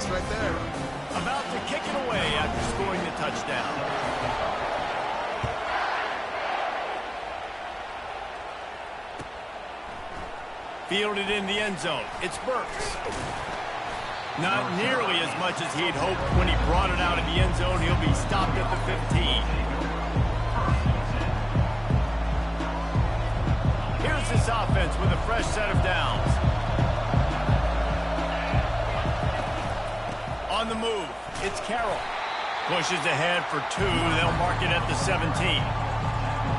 right there. About to kick it away after scoring the touchdown. Fielded in the end zone. It's Burks. Not nearly as much as he'd hoped when he brought it out of the end zone. He'll be stopped at the 15. Here's this offense with a fresh set of downs. On the move, it's Carroll. Pushes ahead for 2. They'll mark it at the 17.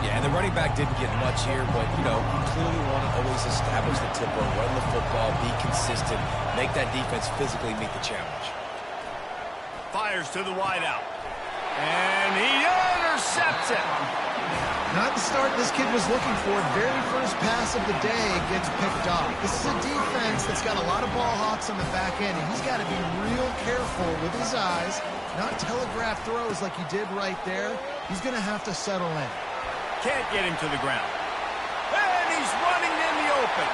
Yeah, and the running back didn't get much here, but, you know, you clearly want to always establish the tempo, run the football, be consistent, make that defense physically meet the challenge. Fires to the wideout. And he intercepts it. Not the start this kid was looking for. Very first pass of the day gets picked off. This is a defense that's got a lot of ball hawks on the back end, and he's got to be real careful with his eyes, not telegraph throws like he did right there. He's going to have to settle in. Can't get him to the ground. And he's running in the open.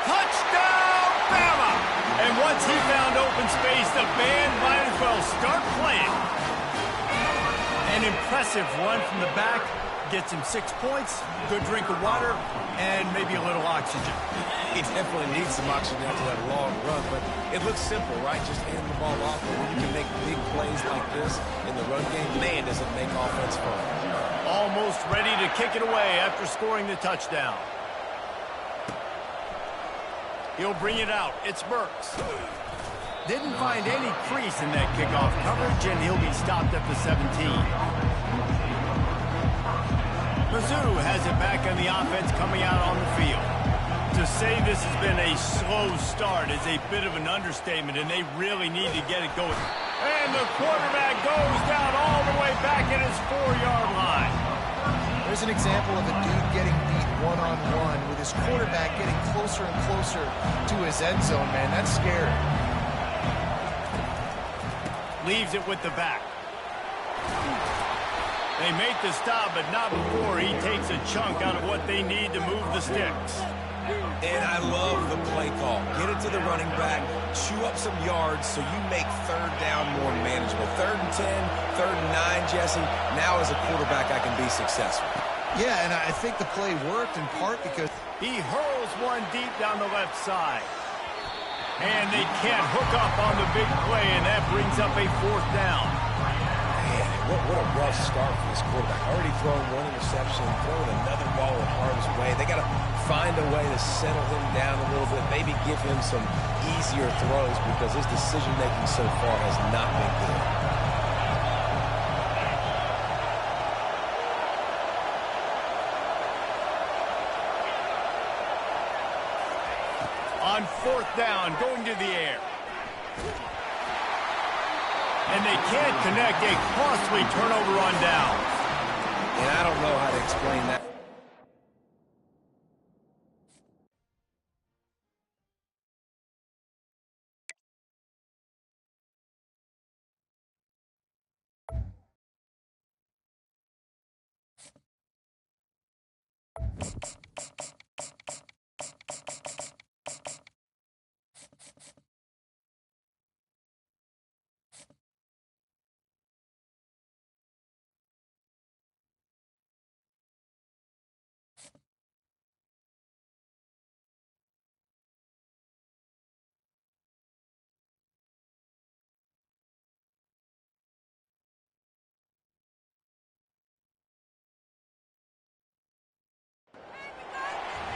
Touchdown, Bama! And once he found open space, the band might as well start playing. An impressive run from the back. Gets him 6 points, good drink of water, and maybe a little oxygen. He definitely needs some oxygen after that long run, but it looks simple, right? Just hand the ball off, and when you can make big plays like this in the run game, man, does it make offense fun. Almost ready to kick it away after scoring the touchdown. He'll bring it out. It's Burks. Didn't find any crease in that kickoff coverage, and he'll be stopped at the 17. Mizzou has it back on the offense coming out on the field. To say this has been a slow start is a bit of an understatement, and they really need to get it going. And the quarterback goes down all the way back at his 4-yard line. There's an example of a dude getting beat one-on-one with his quarterback getting closer and closer to his end zone, man. That's scary. Leaves it with the back. They make the stop, but not before he takes a chunk out of what they need to move the sticks. And I love the play call. Get it to the running back, chew up some yards so you make third down more manageable. 3rd and 10, 3rd and 9, Jesse. Now as a quarterback, I can be successful. Yeah, and I think the play worked in part because he hurls one deep down the left side. And they can't hook up on the big play, and that brings up a 4th down. What a rough start for this quarterback. Already throwing 1 interception, throwing another ball in harm's way. They got to find a way to settle him down a little bit, maybe give him some easier throws because his decision-making so far has not been good. On 4th down, going to the air. And they can't connect, a costly turnover on down. And I don't know how to explain that.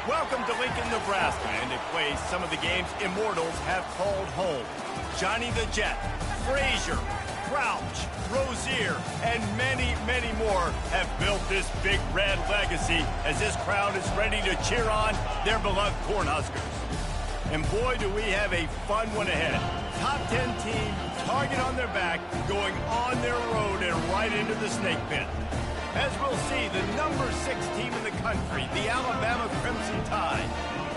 Welcome to Lincoln, Nebraska, and it plays some of the games immortals have called home. Johnny the Jet, Frazier, Crouch, Rozier, and many, many more have built this big red legacy as this crowd is ready to cheer on their beloved Cornhuskers. And boy, do we have a fun one ahead. Top 10 team, target on their back, going on their road and right into the snake pit. As we'll see, the number 6 team in the country, the Alabama Crimson Tide,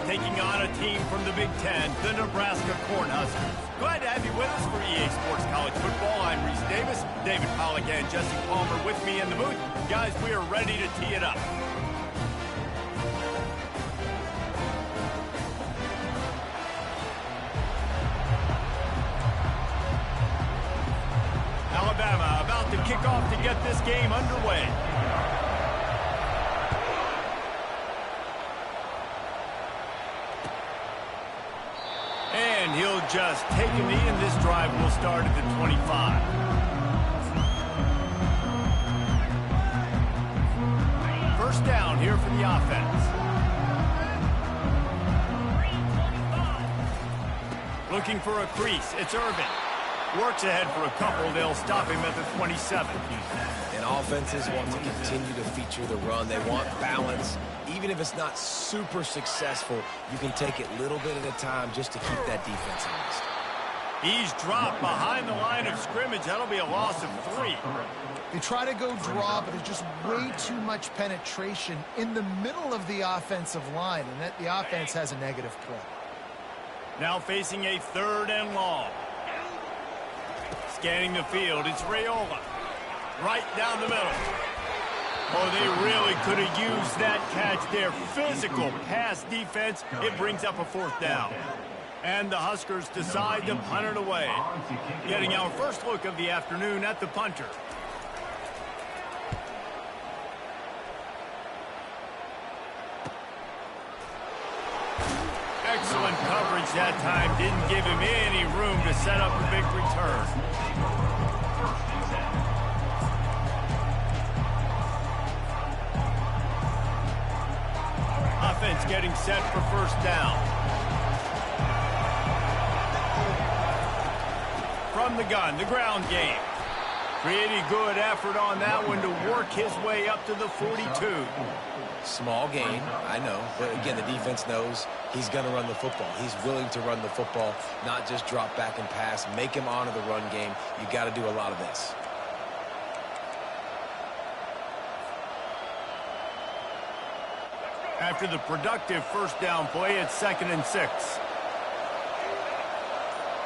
taking on a team from the Big Ten, the Nebraska Cornhuskers. Glad to have you with us for EA Sports College Football. I'm Reese Davis, David Pollack and Jesse Palmer with me in the booth. Guys, we are ready to tee it up. kickoff to get this game underway. And he'll just take a knee, and this drive will start at the 25. First down here for the offense. Looking for a crease. It's Irvin. Works ahead for a couple. They'll stop him at the 27. And offenses want to continue to feature the run. They want balance. Even if it's not super successful, you can take it little bit at a time just to keep that defense honest. He's dropped behind the line of scrimmage. That'll be a loss of 3. They try to go draw, but there's just way too much penetration in the middle of the offensive line, and that the offense has a negative play. Now facing a 3rd and long. Scanning the field, it's Raiola. Right down the middle. Oh, they really could have used that catch there. Physical pass defense. It brings up a 4th down. And the Huskers decide to punt it away. Getting our first look of the afternoon at the punter. Excellent coverage that time. Didn't give him any room to set up a big return. Offense getting set for first down. From the gun, the ground game. Pretty good effort on that one to work his way up to the 42. Small gain, I know. But again, the defense knows he's going to run the football. He's willing to run the football, not just drop back and pass. Make him honor the run game. You got to do a lot of this. After the productive first down play, it's 2nd and 6.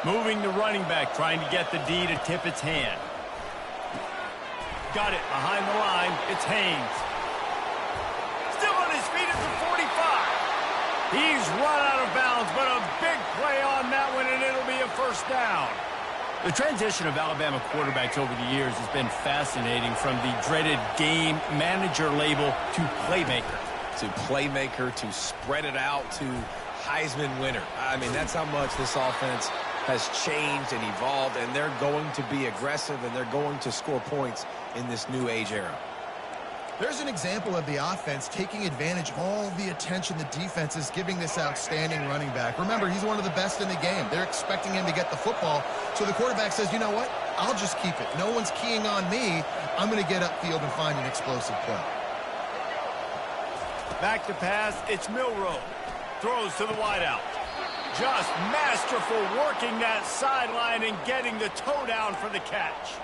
Moving the running back, trying to get the D to tip its hand. Got it behind the line. It's Haynes. Still on his feet at the 45. He's run out of bounds, but a big play on that one, and it'll be a first down. The transition of Alabama quarterbacks over the years has been fascinating, from the dreaded game manager label to playmaker. To playmaker, to spread it out, to Heisman winner. I mean, that's how much this offense has changed and evolved, and they're going to be aggressive, and they're going to score points in this new age era. There's an example of the offense taking advantage of all the attention the defense is giving this outstanding running back. Remember, he's one of the best in the game. They're expecting him to get the football, so the quarterback says, you know what, I'll just keep it. No one's keying on me. I'm going to get upfield and find an explosive play. Back to pass, it's Milroe. Throws to the wideout. Just masterful working that sideline and getting the toe down for the catch.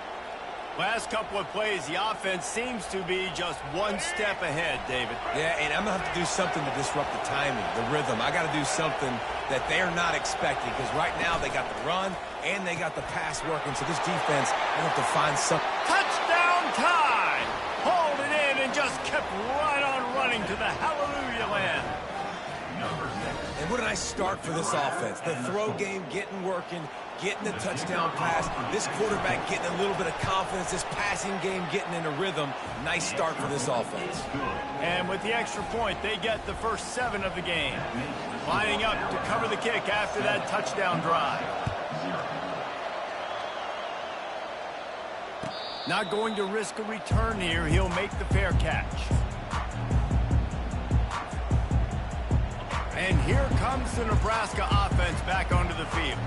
Last couple of plays, the offense seems to be just one step ahead, David. Yeah, and I'm going to have to do something to disrupt the timing, the rhythm. I got to do something that they're not expecting, because right now they got the run and they got the pass working, so this defense will have to find something. Touchdown time! Hauled it in and just kept right on running to the hallelujah land. And what a nice start for this offense. The throw game getting working, getting the touchdown pass. This quarterback getting a little bit of confidence. This passing game getting in a rhythm. Nice start for this offense. And with the extra point, they get the first 7 of the game. Lining up to cover the kick after that touchdown drive. Not going to risk a return here. He'll make the fair catch. And here comes the Nebraska offense back onto the field.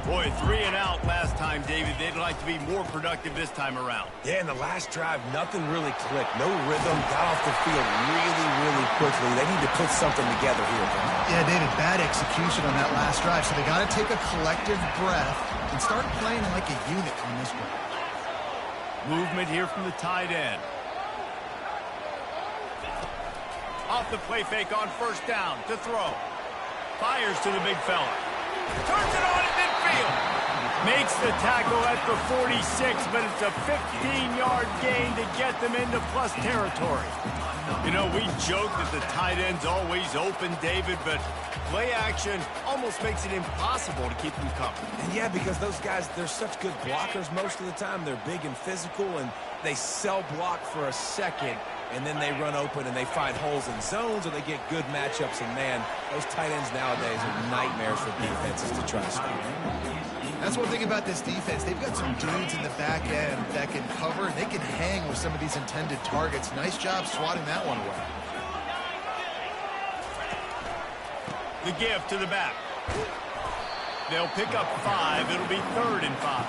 Boy, 3 and out last time, David. They'd like to be more productive this time around. Yeah, in the last drive, nothing really clicked. No rhythm. Got off the field really, really quickly. They need to put something together here. Yeah, David, bad execution on that last drive. So they got to take a collective breath and start playing like a unit on this one. Movement here from the tight end. Off the play fake on first down to throw. Fires to the big fella. Turns it on at midfield. Makes the tackle at the 46, but it's a 15-yard gain to get them into plus territory. You know, we joke that the tight end's always open, David, but play action almost makes it impossible to keep them covered. And yeah, because those guys, they're such good blockers most of the time. They're big and physical, and they sell block for a second, and then they run open and they find holes in zones, or they get good matchups. And, man, those tight ends nowadays are nightmares for defenses to try to score. That's one thing about this defense. They've got some dudes in the back end that can cover. They can hang with some of these intended targets. Nice job swatting that one away. The give to the back. They'll pick up 5. It'll be 3rd and 5.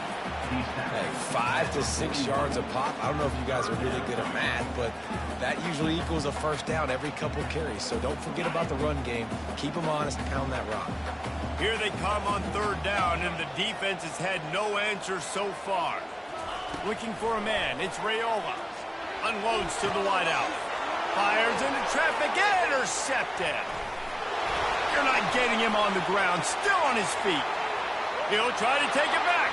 Hey, 5 to 6 yards a pop. I don't know if you guys are really good at math, but that usually equals a first down every couple carries. So don't forget about the run game. Keep them honest, pound that rock. Here they come on 3rd down, and the defense has had no answer so far. Looking for a man. It's Raiola. Unloads to the wideout. Fires into traffic. Intercepted. You're not getting him on the ground. Still on his feet. He'll try to take it back.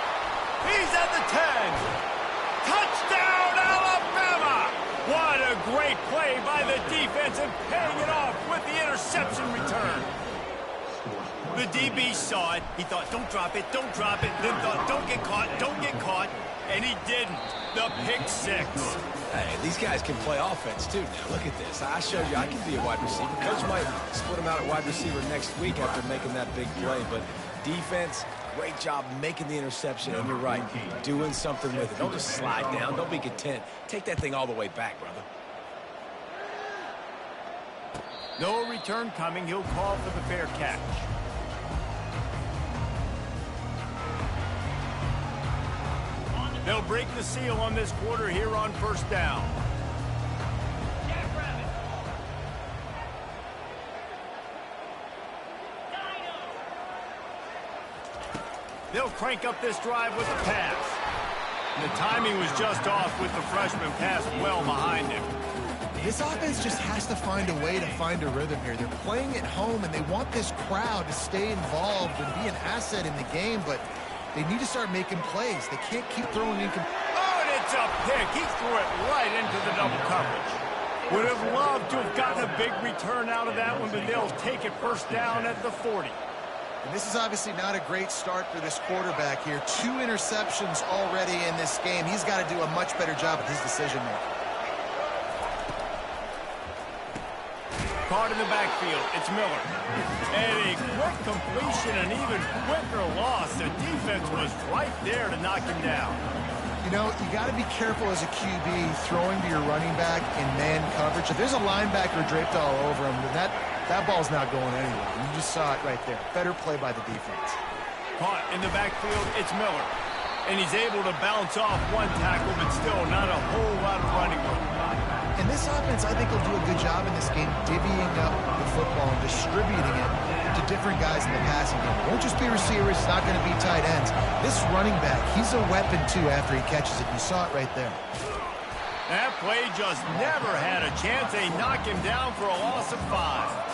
He's at the 10. Touchdown, Alabama! What a great play by the defense and paying it off with the interception return. The DB saw it. He thought, don't drop it, don't drop it. Then thought, don't get caught. And he didn't. The pick 6. Hey, these guys can play offense, too. Now, look at this. I showed you I can be a wide receiver. Coach might split him out at wide receiver next week after making that big play. But defense, great job making the interception. And you're right, doing something with it. Don't just slide down. Don't be content. Take that thing all the way back, brother. No return coming. He'll call for the fair catch. They'll break the seal on this quarter here on 1st down. They'll crank up this drive with a pass. And the timing was just off with the freshman pass well behind him. This offense just has to find a way to find a rhythm here. They're playing at home, and they want this crowd to stay involved and be an asset in the game, but they need to start making plays. They can't keep throwing in. Oh, and it's a pick. He threw it right into the double coverage. Would have loved to have gotten a big return out of that one, but they'll take it 1st down at the 40. And this is obviously not a great start for this quarterback here. 2 interceptions already in this game. He's got to do a much better job with his decision making. Caught in the backfield. It's Miller. And a quick completion, an even quicker loss. The defense was right there to knock him down. You know, you got to be careful as a QB throwing to your running back in man coverage. If there's a linebacker draped all over him, then that ball's not going anywhere. You just saw it right there. Better play by the defense. Caught in the backfield. It's Miller. And he's able to bounce off one tackle, but still not a whole lot of running room. And this offense, I think, will do a good job in this game divvying up the football and distributing it to different guys in the passing game. It won't just be receivers. It's not going to be tight ends. This running back, he's a weapon, too, after he catches it. You saw it right there. That play just never had a chance. They knock him down for a loss of 5.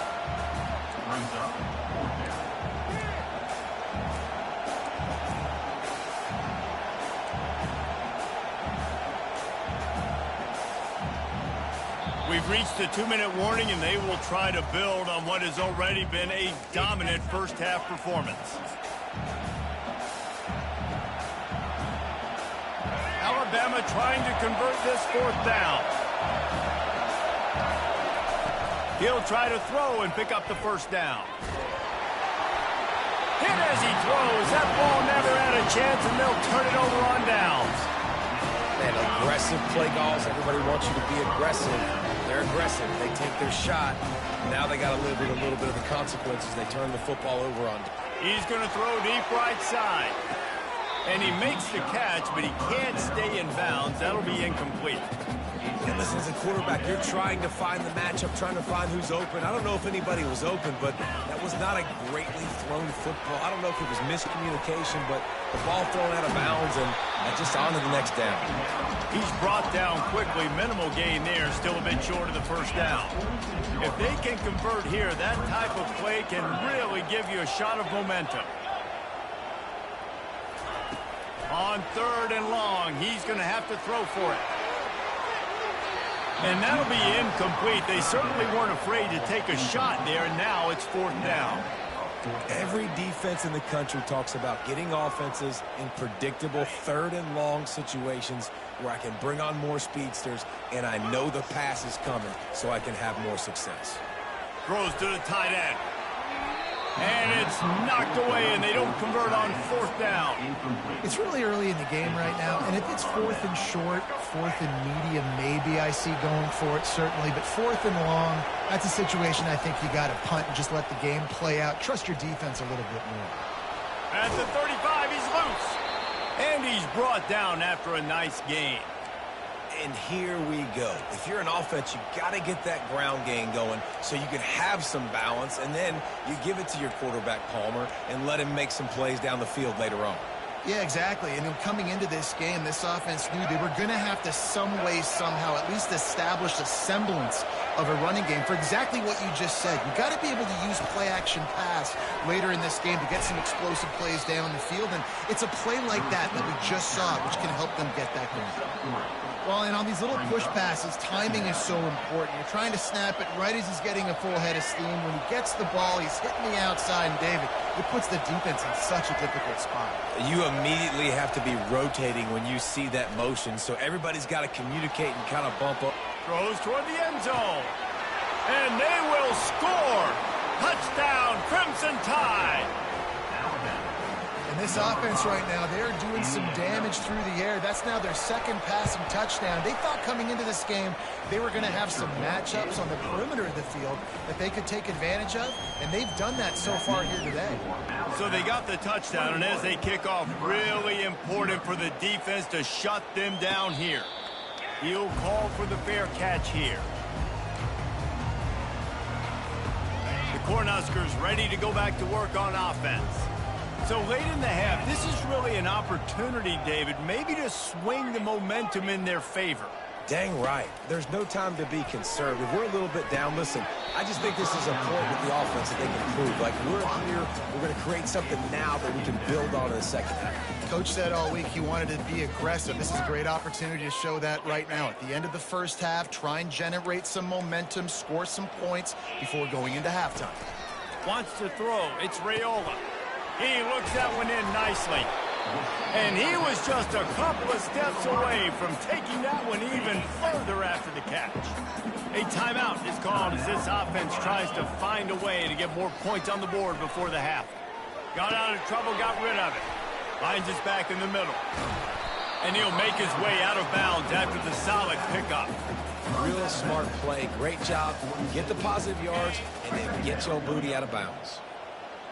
We've reached the 2-minute warning, and they will try to build on what has already been a dominant first-half performance. Alabama trying to convert this 4th down. He'll try to throw and pick up the 1st down. Hit as he throws. That ball never had a chance, and they'll turn it over on downs. Man, aggressive play calls. Everybody wants you to be aggressive. They're aggressive. They take their shot. Now they got to live with a little bit of the consequences. They turn the football over on. He's going to throw deep right side. And he makes the catch, but he can't stay in bounds. That'll be incomplete. And listen, as a quarterback, you're trying to find the matchup, trying to find who's open. I don't know if anybody was open, but that was not a greatly thrown football. I don't know if it was miscommunication, but the ball thrown out of bounds and just on to the next down. He's brought down quickly. Minimal gain there, still a bit short of the 1st down. If they can convert here, that type of play can really give you a shot of momentum. On 3rd and long, he's going to have to throw for it. And that'll be incomplete. They certainly weren't afraid to take a shot there, and now it's 4th down. Every defense in the country talks about getting offenses in predictable 3rd and long situations where I can bring on more speedsters and I know the pass is coming so I can have more success. Throws to the tight end. And it's knocked away, and they don't convert on 4th down. It's really early in the game right now, and if it's 4th and short, 4th and medium, maybe I see going for it, certainly. But 4th and long, that's a situation I think you got to punt and just let the game play out. Trust your defense a little bit more. At the 35, he's loose. And he's brought down after a nice gain. And here we go. If you're an offense, you got to get that ground game going so you can have some balance, and then you give it to your quarterback, Palmer, and let him make some plays down the field later on. Yeah, exactly. And coming into this game, this offense knew they were going to have to some way, somehow, at least establish a semblance of a running game for exactly what you just said. You got to be able to use play-action pass later in this game to get some explosive plays down the field, and it's a play like that we just saw, which can help them get that going. Well, and on these little push passes, timing is so important. You're trying to snap it right as he's getting a full head of steam. When he gets the ball, he's hitting the outside, and David, it puts the defense in such a difficult spot. You immediately have to be rotating when you see that motion, so everybody's got to communicate and kind of bump up. Throws toward the end zone. And they will score. Touchdown, Crimson Tide. And this offense right now, they're doing some damage through the air. That's now their 2nd passing touchdown. They thought coming into this game they were going to have some matchups on the perimeter of the field that they could take advantage of, and they've done that so far here today. So they got the touchdown, and as they kick off, really important for the defense to shut them down here. He'll call for the fair catch here. The Cornhuskers ready to go back to work on offense. So late in the half, this is really an opportunity, David, maybe to swing the momentum in their favor. Dang right. There's no time to be conservative. We're a little bit down. Listen, I just think this is a point with the offense that they can prove. Like, we're here, we're going to create something now that we can build on in the second half. Coach said all week he wanted to be aggressive. This is a great opportunity to show that right now. At the end of the first half, try and generate some momentum, score some points before going into halftime. Wants to throw. It's Raiola. He looks that one in nicely. And he was just a couple of steps away from taking that one even further after the catch. A timeout is called as this offense tries to find a way to get more points on the board before the half. Got out of trouble, got rid of it. Finds us back in the middle. And he'll make his way out of bounds after the solid pickup. Real smart play. Great job. Get the positive yards and then get your booty out of bounds.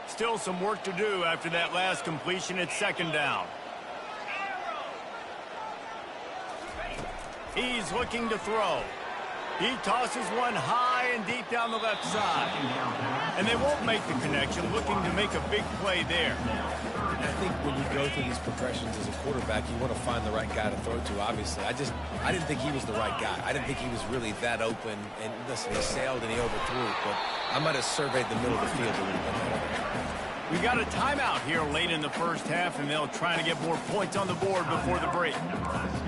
Still some work to do after that last completion at 2nd down. He's looking to throw. He tosses one high and deep down the left side. And they won't make the connection, looking to make a big play there. And I think when you go through these progressions as a quarterback, you want to find the right guy to throw to, obviously. I didn't think he was the right guy. I didn't think he was really that open. And listen, he sailed and he overthrew it, but I might have surveyed the middle of the field a little bit better. We got a timeout here late in the first half, and they'll try to get more points on the board before the break.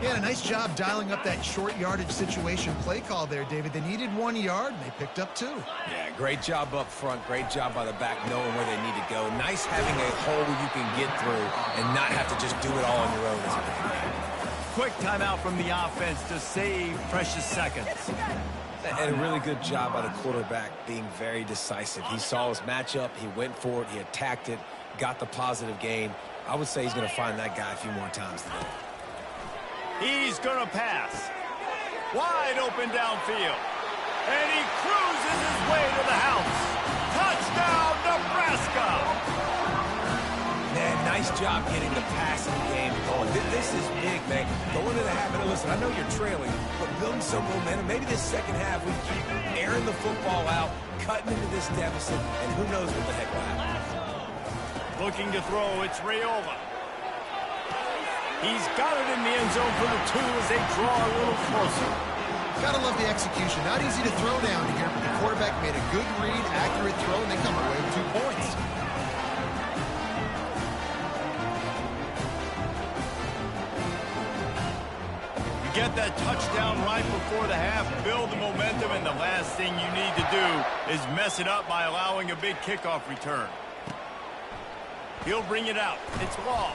Yeah, a nice job dialing up that short yardage situation play call there, David. They needed 1 yard, and they picked up 2. Yeah, great job up front. Great job by the back knowing where they need to go. Nice having a hole where you can get through and not have to just do it all on your own as a quarterback. Quick timeout from the offense to save precious seconds. And a really good job by the quarterback being very decisive. He saw his matchup. He went for it. He attacked it. Got the positive gain. I would say he's going to find that guy a few more times today. He's going to pass. Wide open downfield. And he cruises his way to the house. Touchdown, Nebraska! Man, nice job getting the passing game going. This is big, man. Going into the half, and listen, I know you're trailing, but building some momentum. Maybe this second half we keep airing the football out, cutting into this deficit, and who knows what the heck will happen. Looking to throw, it's Raiola. He's got it in the end zone for the 2 as they draw a little closer. Gotta love the execution. Not easy to throw down here, but the quarterback made a good read, accurate throw, and they come away with 2 points. get that touchdown right before the half, build the momentum, and the last thing you need to do is mess it up by allowing a big kickoff return. He'll bring it out. It's Law.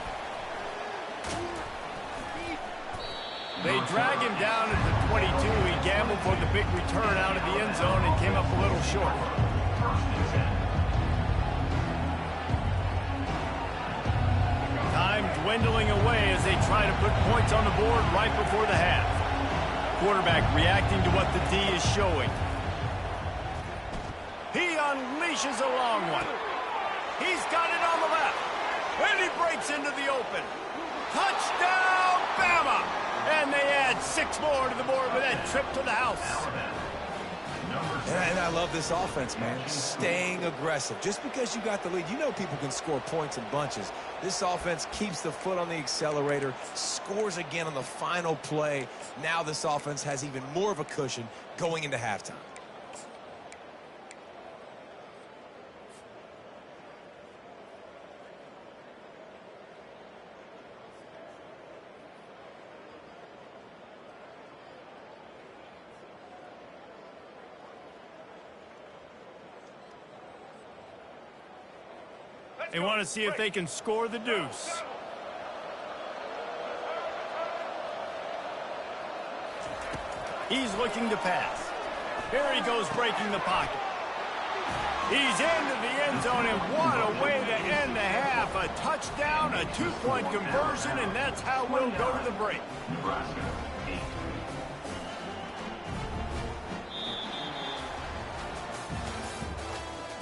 They drag him down at the 22. He gambled for the big return out of the end zone and came up a little short. Time dwindling away as they try to put points on the board right before the half. Quarterback reacting to what the D is showing. He unleashes a long one. He's got it on the left. And he breaks into the open. Touchdown, Bama! And they add 6 more to the board with that trip to the house. And I love this offense, man. Staying aggressive. Just because you got the lead, you know people can score points in bunches. This offense keeps the foot on the accelerator, scores again on the final play. Now this offense has even more of a cushion going into halftime. They want to see if they can score the deuce. He's looking to pass. Here he goes breaking the pocket. He's into the end zone, and what a way to end the half. A touchdown, a 2-point conversion, and that's how we'll go to the break.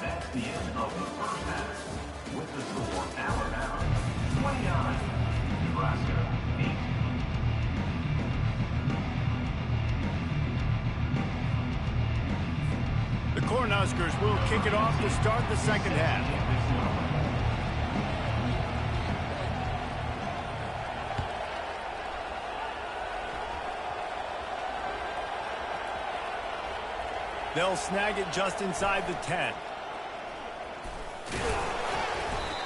That's the end of the first half. With the score, Alabama 29, Nebraska 8. The Cornhuskers will kick it off to start the second half. They'll snag it just inside the 10.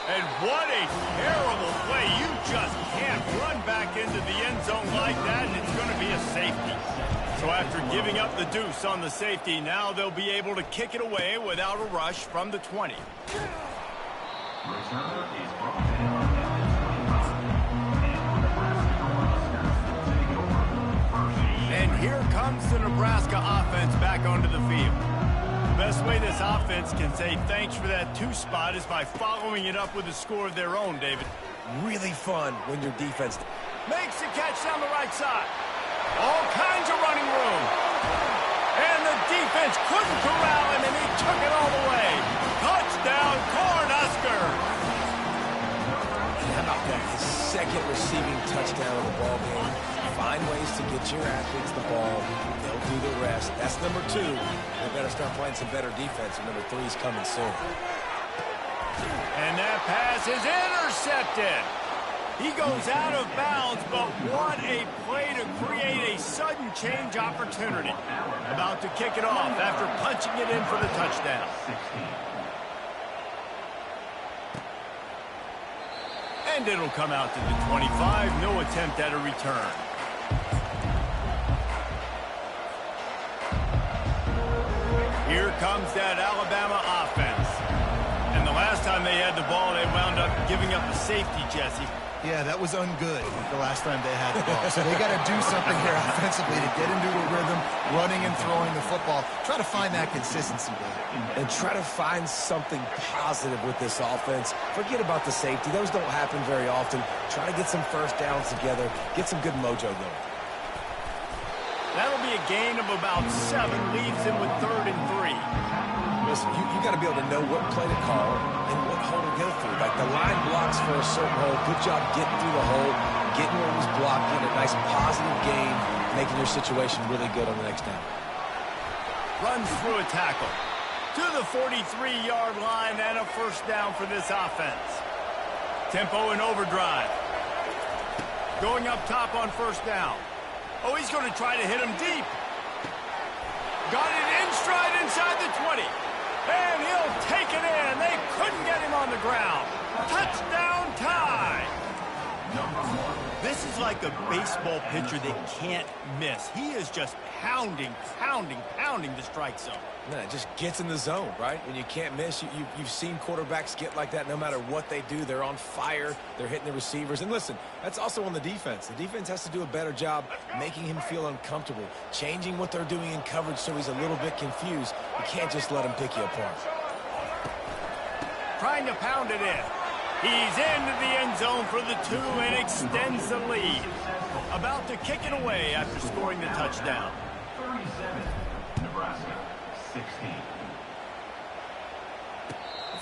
And what a terrible play. You just can't run back into the end zone like that, and it's going to be a safety. So after giving up the deuce on the safety, now they'll be able to kick it away without a rush from the 20. And here comes the Nebraska offense back onto the field. The best way this offense can say thanks for that 2 spot is by following it up with a score of their own, David. Really fun when your defense Makes the catch down the right side. All kinds of running room. And the defense couldn't corral him, and he took it all the way. Touchdown, Cornhuskers. How about that? His second receiving touchdown of the ball game. Find ways to get your athletes the ball. They'll do the rest. That's number 2. They better start playing some better defense, and number 3 is coming soon. And that pass is intercepted. He goes out of bounds, but what a play to create a sudden change opportunity. About to kick it off after punching it in for the touchdown. And it'll come out to the 25. No attempt at a return. Here comes that Alabama offense. And the last time they had the ball, they wound up giving up a safety, Jesse. Yeah, that was ungood the last time they had the ball. So they got to do something here offensively to get into a rhythm, running and throwing the football. Try to find that consistency there. And try to find something positive with this offense. Forget about the safety. Those don't happen very often. Try to get some first downs together. Get some good mojo going. That'll be a gain of about 7. Leaves him with 3rd and 3. Listen, you got to be able to know what play to call and what hole to go through. Like the line blocks for a certain hole. Good job getting through the hole, getting where it was blocked, getting a nice positive gain, making your situation really good on the next down. Runs through a tackle to the 43-yard line, and a first down for this offense. Tempo and overdrive. Going up top on first down. Oh, he's going to try to hit him deep. Got it in stride inside the 20. And he'll take it in. They couldn't get him on the ground. Touchdown tie. This is like a baseball pitcher that can't miss. He is just pounding the strike zone. No, it just gets in the zone, right? When you can't miss, you've seen quarterbacks get like that no matter what they do. They're on fire. They're hitting the receivers. And listen, that's also on the defense. The defense has to do a better job making him feel uncomfortable, changing what they're doing in coverage so he's a little bit confused. You can't just let him pick you apart. Trying to pound it in. He's into the end zone for the 2 and extends the lead. About to kick it away after scoring the touchdown. 37, Nebraska, 16.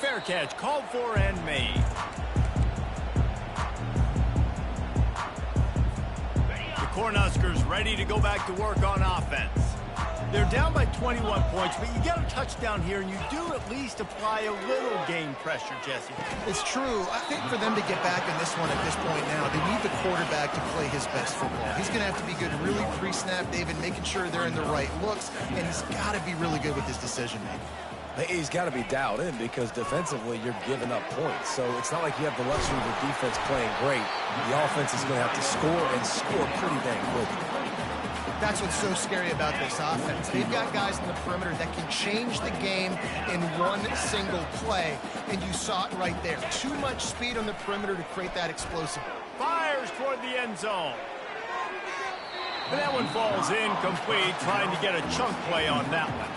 Fair catch called for and made. The Cornhuskers ready to go back to work on offense. They're down by 21 points, but you get a touchdown here, and you do at least apply a little game pressure, Jesse. It's true. I think for them to get back in this one at this point now, they need the quarterback to play his best football. He's going to have to be good really pre-snap, David, making sure they're in the right looks, and he's got to be really good with his decision-making. He's got to be dialed in because defensively you're giving up points. So it's not like you have the luxury of the defense playing great. The offense is going to have to score and score pretty dang quick. That's what's so scary about this offense. They've got guys in the perimeter that can change the game in one single play, and you saw it right there. Too much speed on the perimeter to create that explosive. Fires toward the end zone. And that one falls incomplete, trying to get a chunk play on that one.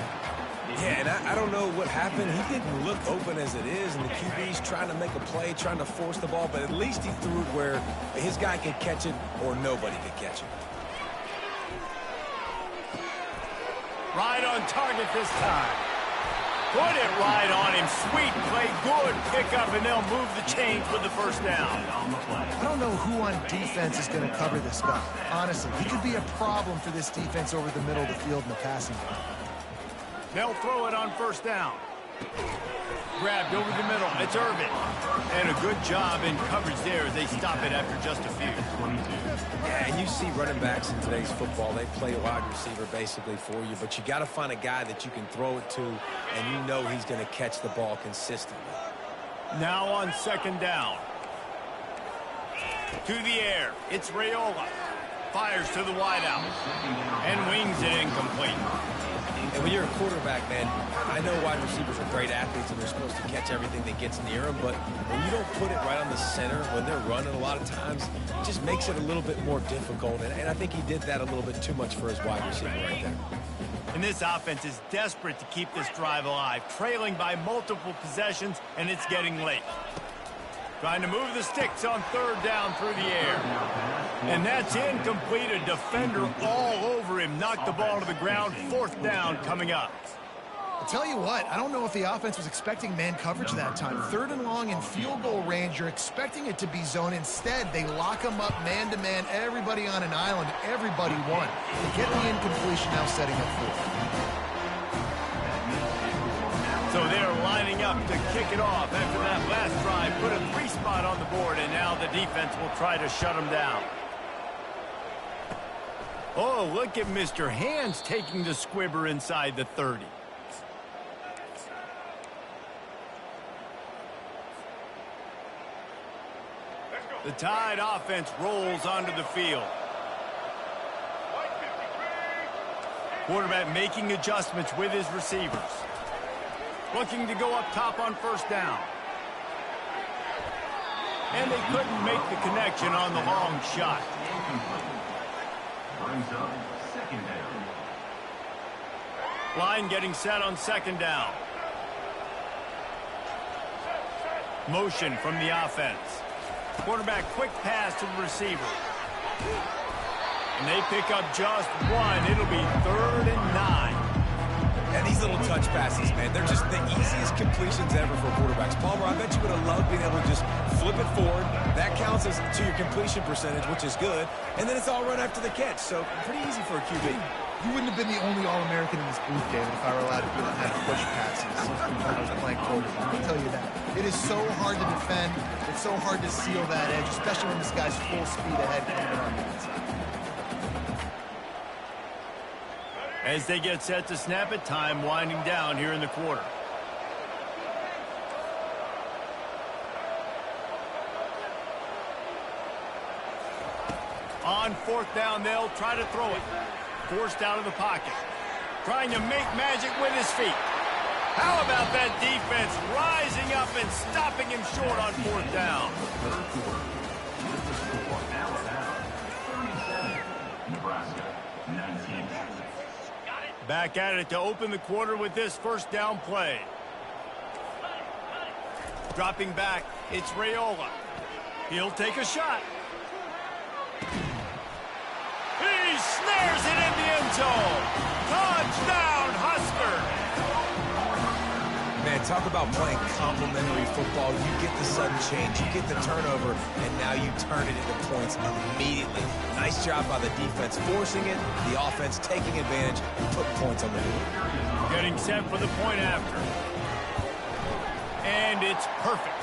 Yeah, and I don't know what happened. He didn't look open as it is, and the QB's trying to make a play, trying to force the ball, but at least he threw it where his guy could catch it or nobody could catch it. Right on target this time. Put it right on him. Sweet play, good pickup, and they'll move the chains with the first down. I don't know who on defense is going to cover this guy. Honestly, he could be a problem for this defense over the middle of the field in the passing game. They'll throw it on first down. Grabbed over the middle. It's Irvin. And a good job in coverage there as they stop it after just a few. Yeah, and you see running backs in today's football, they play a wide receiver basically for you, but you got to find a guy that you can throw it to, and you know he's going to catch the ball consistently. Now on second down. To the air. It's Raiola. Fires to the wideout. And wings it incomplete. And when you're a quarterback, man, I know wide receivers are great athletes and they're supposed to catch everything that gets near them, but when you don't put it right on the center, when they're running a lot of times, it just makes it a little bit more difficult. And I think he did that a little bit too much for his wide receiver right there. And this offense is desperate to keep this drive alive, trailing by multiple possessions, and it's getting late. Trying to move the sticks on third down through the air. And that's incomplete. A defender all over him. Knocked the ball to the ground. Fourth down coming up. I'll tell you what, I don't know if the offense was expecting man coverage that time. Third and long in field goal range, you're expecting it to be zone. Instead, they lock them up man-to-man, everybody on an island, everybody won. They get the incompletion now setting up fourth. So they're lining up to kick it off after that last drive. Put a 3-spot on the board, and now the defense will try to shut them down. Oh, look at Mr. Hands taking the squibber inside the 30. The Tide offense rolls onto the field. Quarterback making adjustments with his receivers. Looking to go up top on first down. And they couldn't make the connection on the long shot. Brings up second down. Line getting set on second down. Motion from the offense. Quarterback quick pass to the receiver. And they pick up just one. It'll be 3rd and 9. And these little touch passes, man, they're just the easiest completions ever for quarterbacks. Palmer, I bet you would have loved being able to just flip it forward. That counts as to your completion percentage, which is good. And then it's all run after the catch. So pretty easy for a QB. You wouldn't have been the only All-American in this booth, David, if I were allowed to do that push passes when I was playing quarterback. I'll tell you that. It is so hard to defend. It's so hard to seal that edge, especially when this guy's full speed ahead coming around the inside. As they get set to snap it, time winding down here in the quarter. On fourth down, they'll try to throw it. Forced out of the pocket. Trying to make magic with his feet. How about that defense rising up and stopping him short on fourth down? Nebraska, 19. Back at it to open the quarter with this first down play. Dropping back, it's Raiola. He'll take a shot. He snares it in the end zone. Touchdown, Husker. Man, talk about playing complementary football. You get the sudden change, you get the turnover, and now you turn it into points immediately. Nice job by the defense forcing it, the offense taking advantage and putting points on the board. Getting set for the point after. And it's perfect.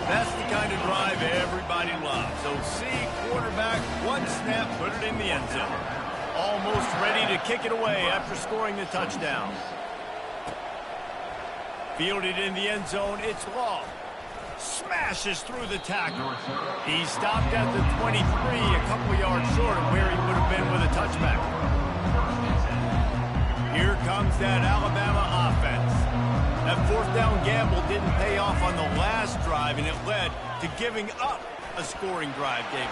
That's the kind of drive everybody loves. So see quarterback, one snap, put it in the end zone. Almost ready to kick it away after scoring the touchdown. Fielded in the end zone, it's Law. Smashes through the tackle. He stopped at the 23, a couple yards short of where he would have been with a touchback. Here comes that Alabama offense. That fourth down gamble didn't pay off on the last drive, and it led to giving up a scoring drive, David.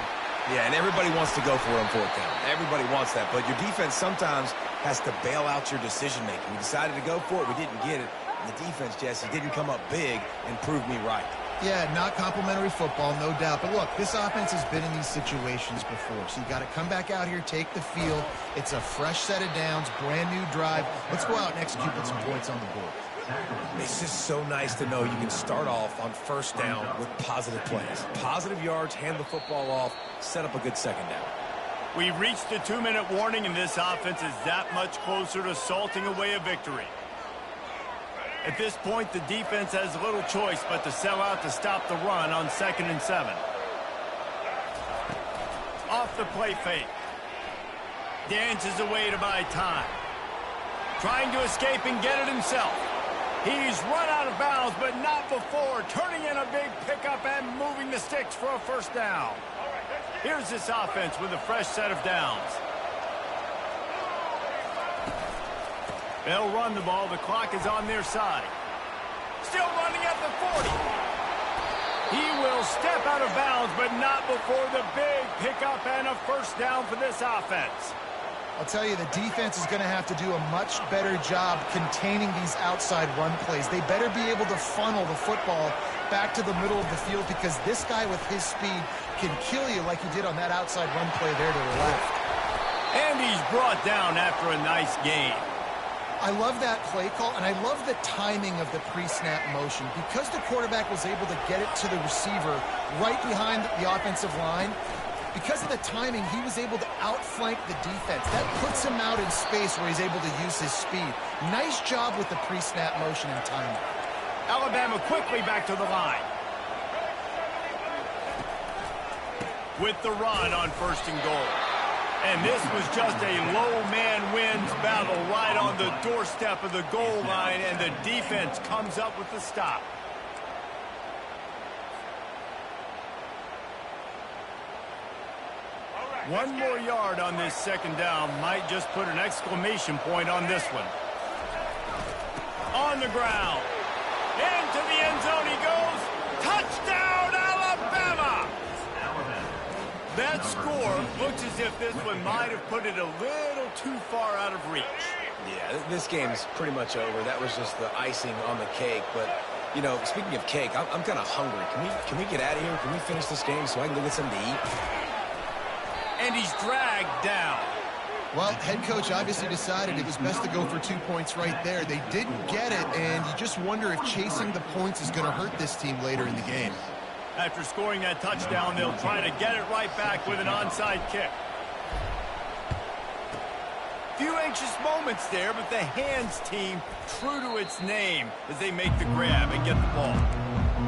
Yeah, and everybody wants to go for it on fourth down. Everybody wants that, but your defense sometimes has to bail out your decision-making. We decided to go for it, we didn't get it. The defense, Jesse, didn't come up big and prove me right. Yeah, not complimentary football, no doubt. But look, this offense has been in these situations before. So you got to come back out here, take the field. It's a fresh set of downs, brand new drive. Let's go out and execute with some points on the board. It's just so nice to know you can start off on first down with positive plays. Positive yards, hand the football off, set up a good second down. We reached the 2-minute warning, and this offense is that much closer to salting away a victory. At this point, the defense has little choice but to sell out to stop the run on 2nd and 7. Off the play fake. Dances away to buy time. Trying to escape and get it himself. He's run out of bounds, but not before turning in a big pickup and moving the sticks for a first down. Here's this offense with a fresh set of downs. They'll run the ball. The clock is on their side. Still running at the 40. He will step out of bounds, but not before the big pickup and a first down for this offense. I'll tell you, the defense is going to have to do a much better job containing these outside run plays. They better be able to funnel the football back to the middle of the field, because this guy with his speed can kill you like he did on that outside run play there to the left. And he's brought down after a nice gain. I love that play call, and I love the timing of the pre-snap motion. Because the quarterback was able to get it to the receiver right behind the offensive line, because of the timing, he was able to outflank the defense. That puts him out in space where he's able to use his speed. Nice job with the pre-snap motion and timing. Alabama quickly back to the line. With the run on 1st and goal. And this was just a low man wins battle right on the doorstep of the goal line, and the defense comes up with the stop. One more yard on this second down might just put an exclamation point on this one. On the ground. Into the end zone he goes. Touchdown, Alabama! That score looks as if this one might have put it a little too far out of reach. Yeah, this game's pretty much over. That was just the icing on the cake. But, you know, speaking of cake, I'm kind of hungry. Can we get out of here? Can we finish this game so I can go get something to eat? And he's dragged down. Well, head coach obviously decided it was best to go for 2 points right there. They didn't get it, and you just wonder if chasing the points is going to hurt this team later in the game. After scoring that touchdown, they'll try to get it right back with an onside kick. Few anxious moments there, but the hands team true to its name as they make the grab and get the ball.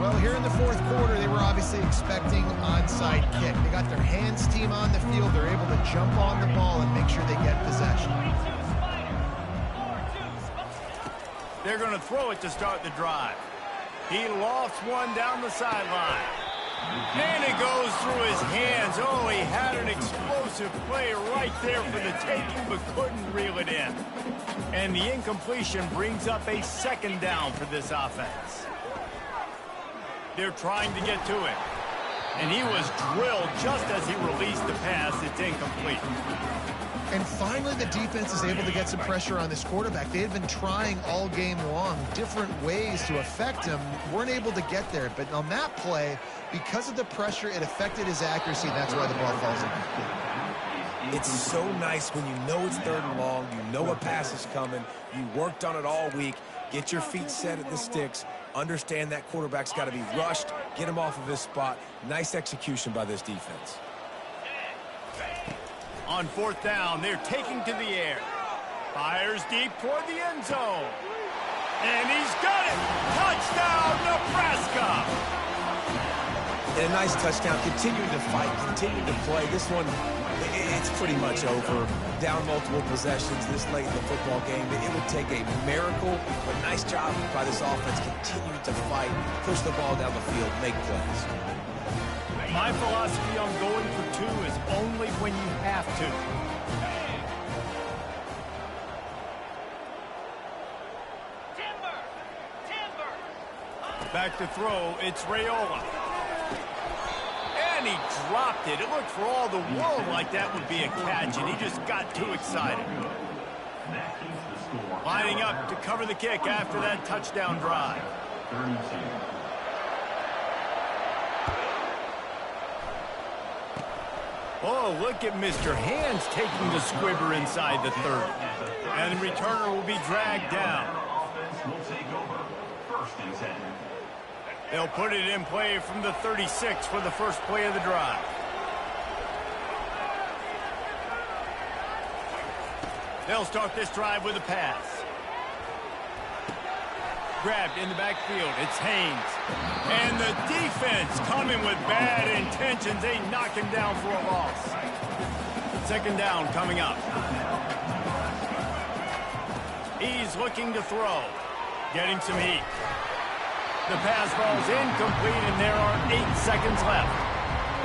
Well, here in the fourth quarter, they were obviously expecting onside kick. They got their hands team on the field. They're able to jump on the ball and make sure they get possession. They're going to throw it to start the drive. He lofts one down the sideline. And it goes through his hands. Oh, he had an Defensive play right there for the taking, but couldn't reel it in. And the incompletion brings up a second down for this offense. They're trying to get to it. And he was drilled just as he released the pass. It's incomplete. And finally, the defense is able to get some pressure on this quarterback. They had been trying all game long different ways to affect him. Weren't able to get there. But on that play, because of the pressure, it affected his accuracy. And that's why the ball falls in. It's so nice when you know it's 3rd and long, you know a pass is coming, you worked on it all week, get your feet set at the sticks, understand that quarterback's got to be rushed, get him off of his spot. Nice execution by this defense. On 4th down, they're taking to the air. Fires deep toward the end zone. And he's got it! Touchdown, Nebraska! And a nice touchdown, continuing to fight, continuing to play. This one, it's pretty much over. Down multiple possessions this late in the football game. It would take a miracle, but nice job by this offense continuing to fight, push the ball down the field, make plays. My philosophy on going for 2 is only when you have to. Back to throw, it's Raiola. And he dropped it. It looked for all the world like that would be a catch, and he just got too excited. Lining up to cover the kick after that touchdown drive. Oh, look at Mr. Hands taking the squibber inside the 30. And the returner will be dragged down. They'll put it in play from the 36 for the first play of the drive. They'll start this drive with a pass. Grabbed in the backfield. It's Haynes. And the defense coming with bad intentions. They knock him down for a loss. 2nd down coming up. He's looking to throw. Getting some heat. The pass ball's incomplete, and there are 8 seconds left.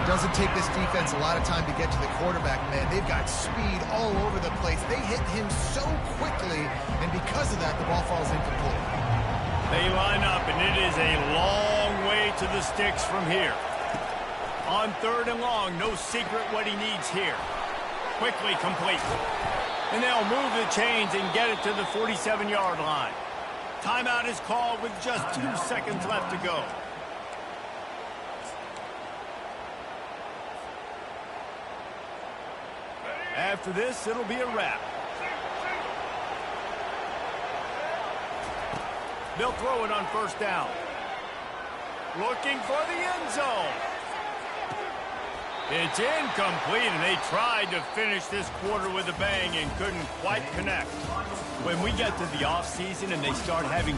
Doesn't take this defense a lot of time to get to the quarterback, man. They've got speed all over the place. They hit him so quickly, and because of that, the ball falls incomplete. They line up, and it is a long way to the sticks from here. On 3rd and long, no secret what he needs here. Quickly complete. And they'll move the chains and get it to the 47-yard line. Timeout is called with just 2 seconds left to go. After this, it'll be a wrap. They'll throw it on 1st down. Looking for the end zone. It's incomplete, and they tried to finish this quarter with a bang and couldn't quite connect. When we get to the offseason and they start having...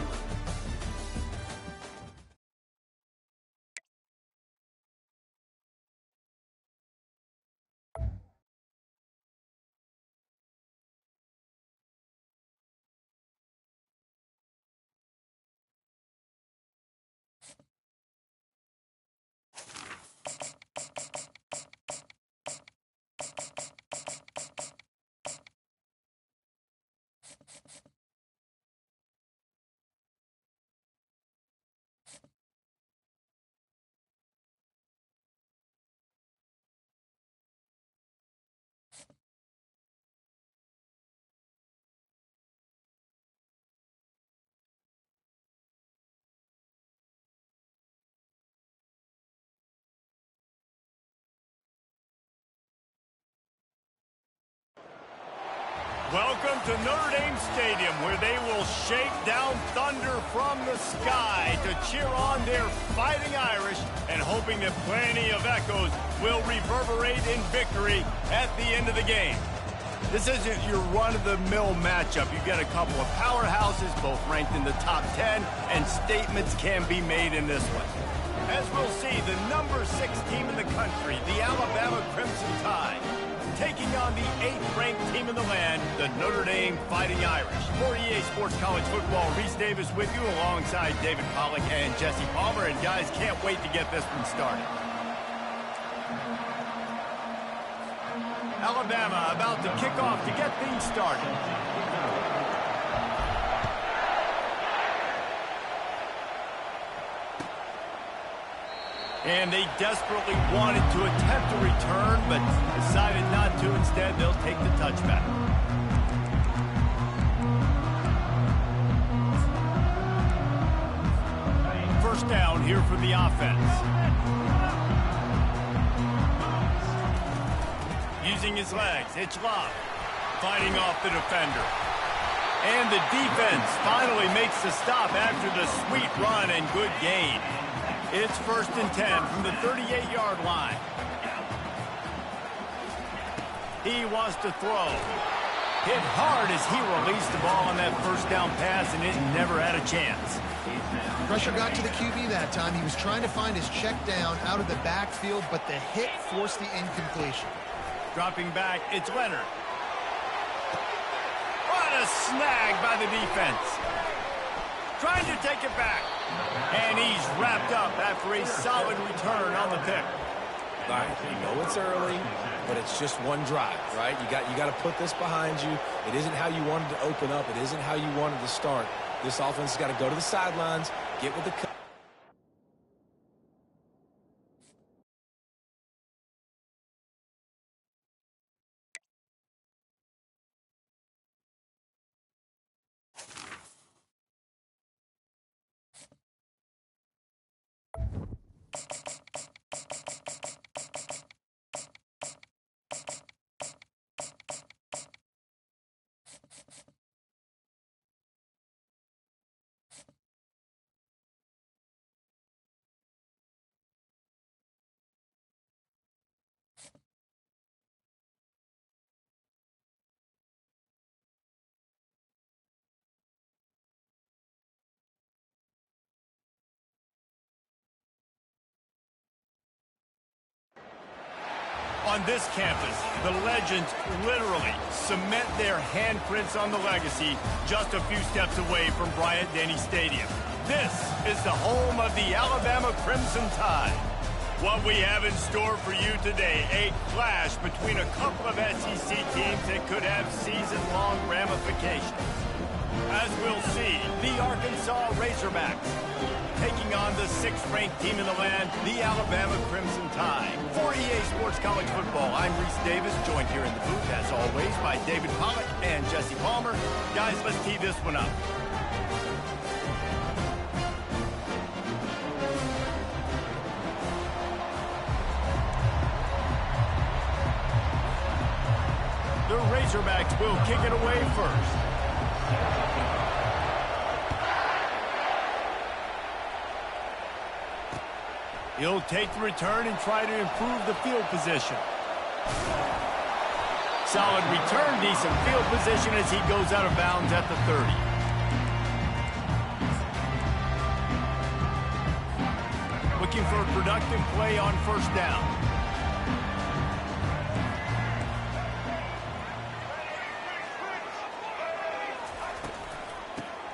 Welcome to Notre Dame Stadium, where they will shake down thunder from the sky to cheer on their Fighting Irish, and hoping that plenty of echoes will reverberate in victory at the end of the game. This isn't your run-of-the-mill matchup. You've got a couple of powerhouses, both ranked in the top 10, and statements can be made in this one. As we'll see, the number 6 team in the country, the Alabama Crimson Tide, taking on the 8th-ranked team in the land, the Notre Dame Fighting Irish. For EA Sports College Football, Reese Davis with you alongside David Pollack and Jesse Palmer. And guys, can't wait to get this one started. Alabama about to kick off to get things started. And they desperately wanted to attempt a return, but decided not to. Instead, they'll take the touchback. First down here for the offense. Using his legs, it's Love, fighting off the defender. And the defense finally makes the stop after the sweet run and good gain. It's 1st and 10 from the 38-yard line. He wants to throw. Hit hard as he released the ball on that first down pass, and it never had a chance. Pressure got to the QB that time. He was trying to find his check down out of the backfield, but the hit forced the incompletion. Dropping back, it's Leonard. What a snag by the defense. Trying to take it back. And he's wrapped up after a solid return on the pick. All right, you know it's early, but it's just one drive, right? You got to put this behind you. It isn't how you wanted to open up. It isn't how you wanted to start. This offense has got to go to the sidelines, get with the cut. On this campus, the legends literally cement their handprints on the legacy just a few steps away from Bryant-Denny Stadium. This is the home of the Alabama Crimson Tide. What we have in store for you today, a clash between a couple of SEC teams that could have season-long ramifications. As we'll see, the Arkansas Razorbacks taking on the 6th-ranked team in the land, the Alabama Crimson Tide. For EA Sports College Football, I'm Reese Davis, joined here in the booth, as always, by David Pollack and Jesse Palmer. Guys, let's tee this one up. The Razorbacks will kick it away first. He'll take the return and try to improve the field position. Solid return, decent field position as he goes out of bounds at the 30. Looking for a productive play on first down.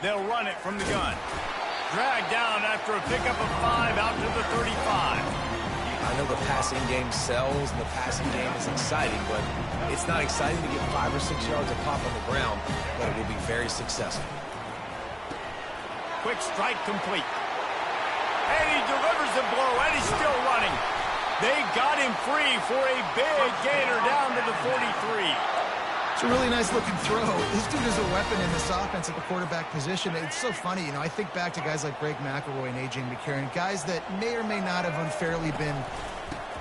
They'll run it from the gun. Dragged down after a pickup of 5 out to the 35. I know the passing game sells and the passing game is exciting, but it's not exciting to get 5 or 6 yards of pop on the ground, but it will be very successful. Quick strike complete. And he delivers the blow, and he's still running. They got him free for a big gainer down to the 43. It's a really nice-looking throw. This dude is a weapon in this offense at the quarterback position. It's so funny, you know, I think back to guys like Greg McElroy and A.J. McCarron, guys that may or may not have unfairly been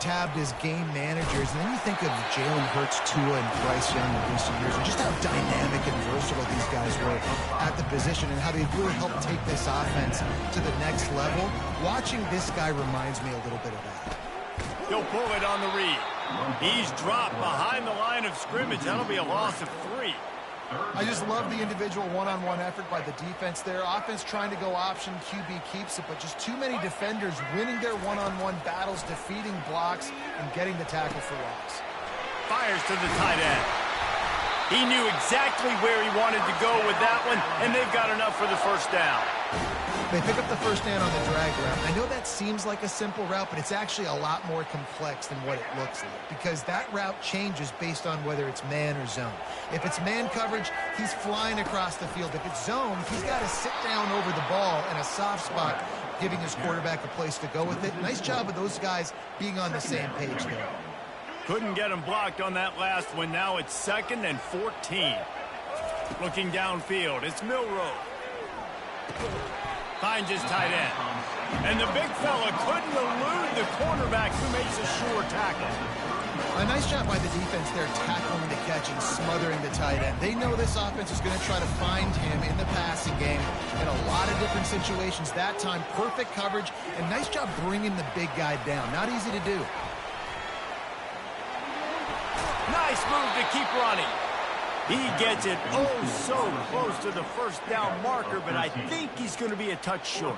tabbed as game managers. And then you think of Jalen Hurts, Tua, and Bryce Young in recent years, and just how dynamic and versatile these guys were at the position and how they really helped take this offense to the next level. Watching this guy reminds me a little bit of that. He'll pull it on the read. He's dropped behind the line of scrimmage. That'll be a loss of 3. I just love the individual one-on-one effort by the defense there. Offense trying to go option, QB keeps it, but just too many defenders winning their one-on-one battles, defeating blocks, and getting the tackle for loss. Fires to the tight end. He knew exactly where he wanted to go with that one, and they've got enough for the first down. They pick up the first down on the drag route. I know that seems like a simple route, but it's actually a lot more complex than what it looks like because that route changes based on whether it's man or zone. If it's man coverage, he's flying across the field. If it's zone, he's got to sit down over the ball in a soft spot, giving his quarterback a place to go with it. Nice job of those guys being on the same page there. Couldn't get him blocked on that last one. Now it's 2nd and 14. Looking downfield, it's Milroe. Finds his tight end. And the big fella couldn't elude the cornerback who makes a sure tackle. A nice job by the defense there, tackling the catch and smothering the tight end. They know this offense is going to try to find him in the passing game in a lot of different situations. That time, perfect coverage, and nice job bringing the big guy down. Not easy to do. Nice move to keep running. He gets it oh so close to the first down marker, but I think he's going to be a touch short.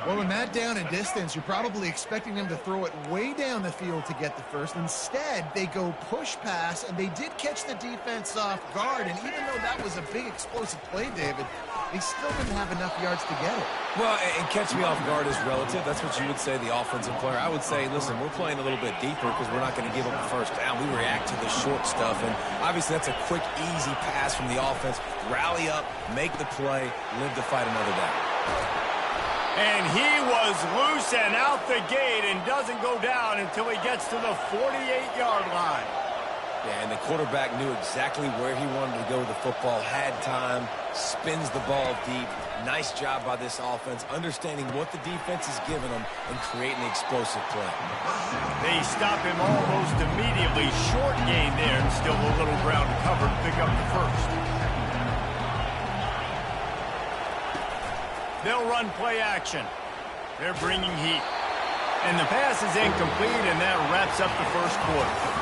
Well, in that down and distance, you're probably expecting them to throw it way down the field to get the first. Instead, they go push pass, and they did catch the defense off guard. And even though that was a big explosive play, David, they still didn't have enough yards to get it. Well, and catch me off guard is relative. That's what you would say, the offensive player. I would say, listen, we're playing a little bit deeper because we're not going to give up the first down. We react to the short stuff, and obviously that's a quick, easy pass from the offense. Rally up, make the play, live to fight another down. And he was loose and out the gate and doesn't go down until he gets to the 48-yard line. Yeah, and the quarterback knew exactly where he wanted to go with the football, had time, spins the ball deep. Nice job by this offense, understanding what the defense is giving them and creating the explosive play. They stop him almost immediately. Short gain there, and still a little ground to cover to pick up the first. They'll run play action. They're bringing heat. And the pass is incomplete, and that wraps up the first quarter.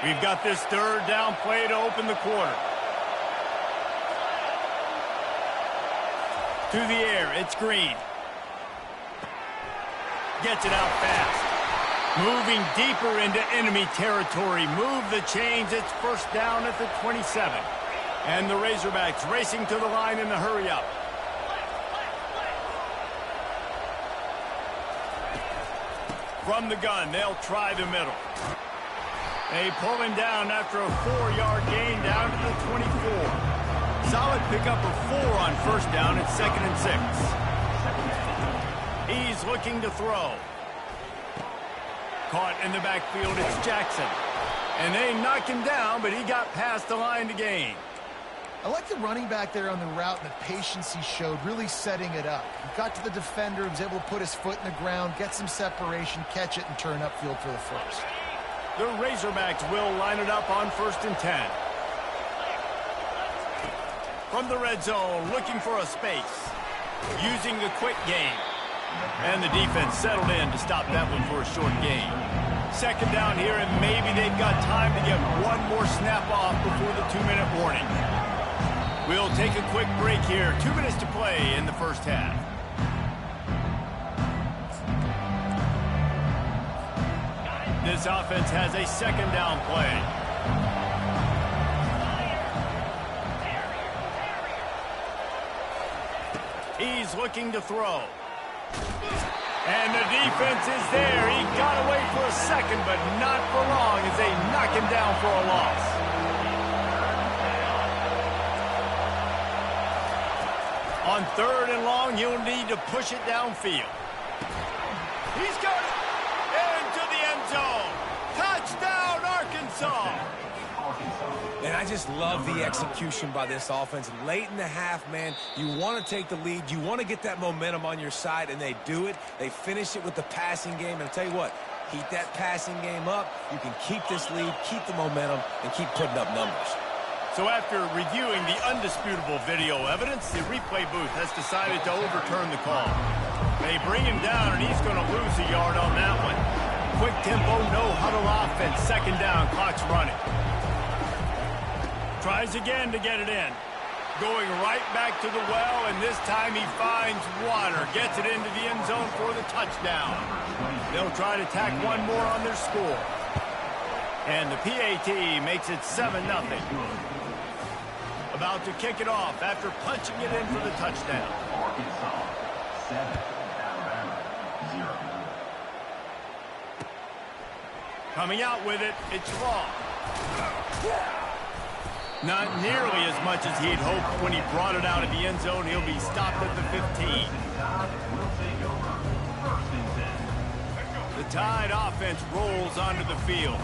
We've got this third down play to open the quarter. To the air, it's Green. Gets it out fast. Moving deeper into enemy territory. Move the chains. It's first down at the 27. And the Razorbacks racing to the line in the hurry-up. From the gun, they'll try the middle. They pull him down after a 4-yard gain down to the 24. Solid pickup of 4 on first down at 2nd and 6. He's looking to throw. Caught in the backfield, it's Jackson. And they knock him down, but he got past the line to gain. I like the running back there on the route and the patience he showed, really setting it up. He got to the defender, was able to put his foot in the ground, get some separation, catch it, and turn upfield for the first. The Razorbacks will line it up on 1st and 10. From the red zone, looking for a space. Using the quick game. And the defense settled in to stop that one for a short gain. 2nd down here, and maybe they've got time to get one more snap off before the 2-minute warning. We'll take a quick break here. 2 minutes to play in the first half. This offense has a 2nd down play. He's looking to throw. And the defense is there. He got away for a second, but not for long as they knock him down for a loss. On 3rd and long, you'll need to push it downfield. He's got it. Into the end zone. Touchdown, Arkansas. And I just love the execution by this offense. Late in the half, man, you want to take the lead. You want to get that momentum on your side, and they do it. They finish it with the passing game. And I'll tell you what, heat that passing game up. You can keep this lead, keep the momentum, and keep putting up numbers. So after reviewing the undisputable video evidence, the replay booth has decided to overturn the call. They bring him down, and he's going to lose a yard on that one. Quick tempo, no huddle offense. 2nd down, clock's running. Tries again to get it in. Going right back to the well, and this time he finds water. Gets it into the end zone for the touchdown. They'll try to tack one more on their score. And the PAT makes it 7-0. About to kick it off after punching it in for the touchdown. Arkansas 7, Alabama 0. Coming out with it, it's long. Not nearly as much as he'd hoped when he brought it out of the end zone. He'll be stopped at the 15. The Tide offense rolls onto the field.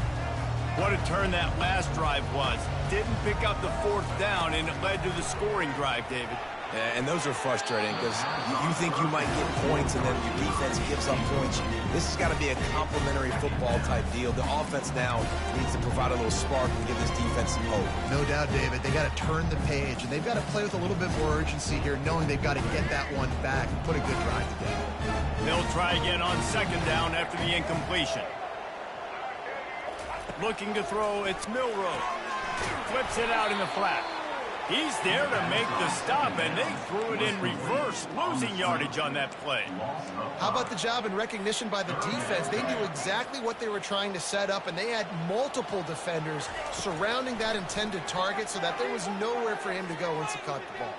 What a turn that last drive was. Didn't pick up the 4th down, and it led to the scoring drive, David. Yeah, and those are frustrating because you think you might get points and then your defense gives up points. This has got to be a complementary football type deal. The offense now needs to provide a little spark and give this defense some hope. No doubt, David. They got to turn the page, and they've got to play with a little bit more urgency here, knowing they've got to get that one back and put a good drive together. They'll try again on 2nd down after the incompletion. Looking to throw, it's Milroe. Flips it out in the flat. He's there to make the stop, and they threw it in reverse, losing yardage on that play. How about the job and recognition by the defense? They knew exactly what they were trying to set up, and they had multiple defenders surrounding that intended target so that there was nowhere for him to go once he caught the ball.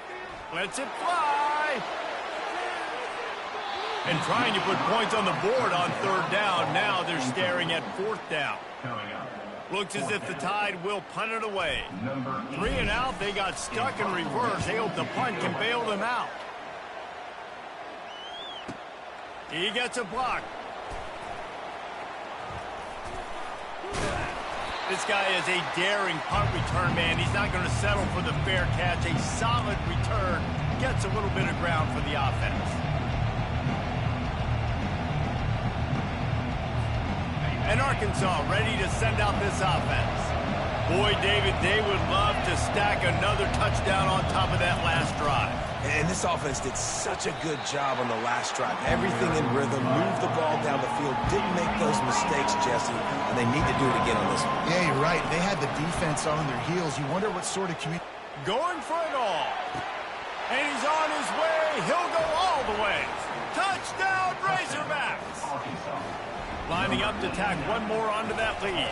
Lets it fly. And trying to put points on the board on 3rd down. Now they're staring at 4th down. Looks as if the Tide will punt it away. 3 and out, they got stuck in reverse. They hope the punt can bail them out. He gets a block. This guy is a daring punt return man. He's not going to settle for the fair catch. A solid return. Gets a little bit of ground for the offense. And Arkansas ready to send out this offense. Boy, David, they would love to stack another touchdown on top of that last drive. And this offense did such a good job on the last drive. Everything in rhythm, moved the ball down the field, didn't make those mistakes, Jesse, and they need to do it again on this one. Yeah, you're right. They had the defense on their heels. You wonder what sort of community... Going for it all. And he's on his way. He'll go all the way. Touchdown, Razorbacks! Lining up to tack one more onto that lead.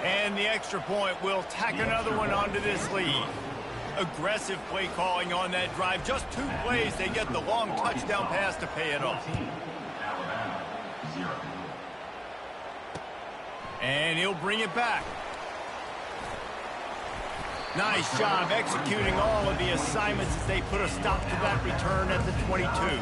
And the extra point will tack another one onto this lead. Aggressive play calling on that drive. Just 2 plays, they get the long touchdown pass to pay it off. And he'll bring it back. Nice job executing all of the assignments as they put a stop to that return at the 22.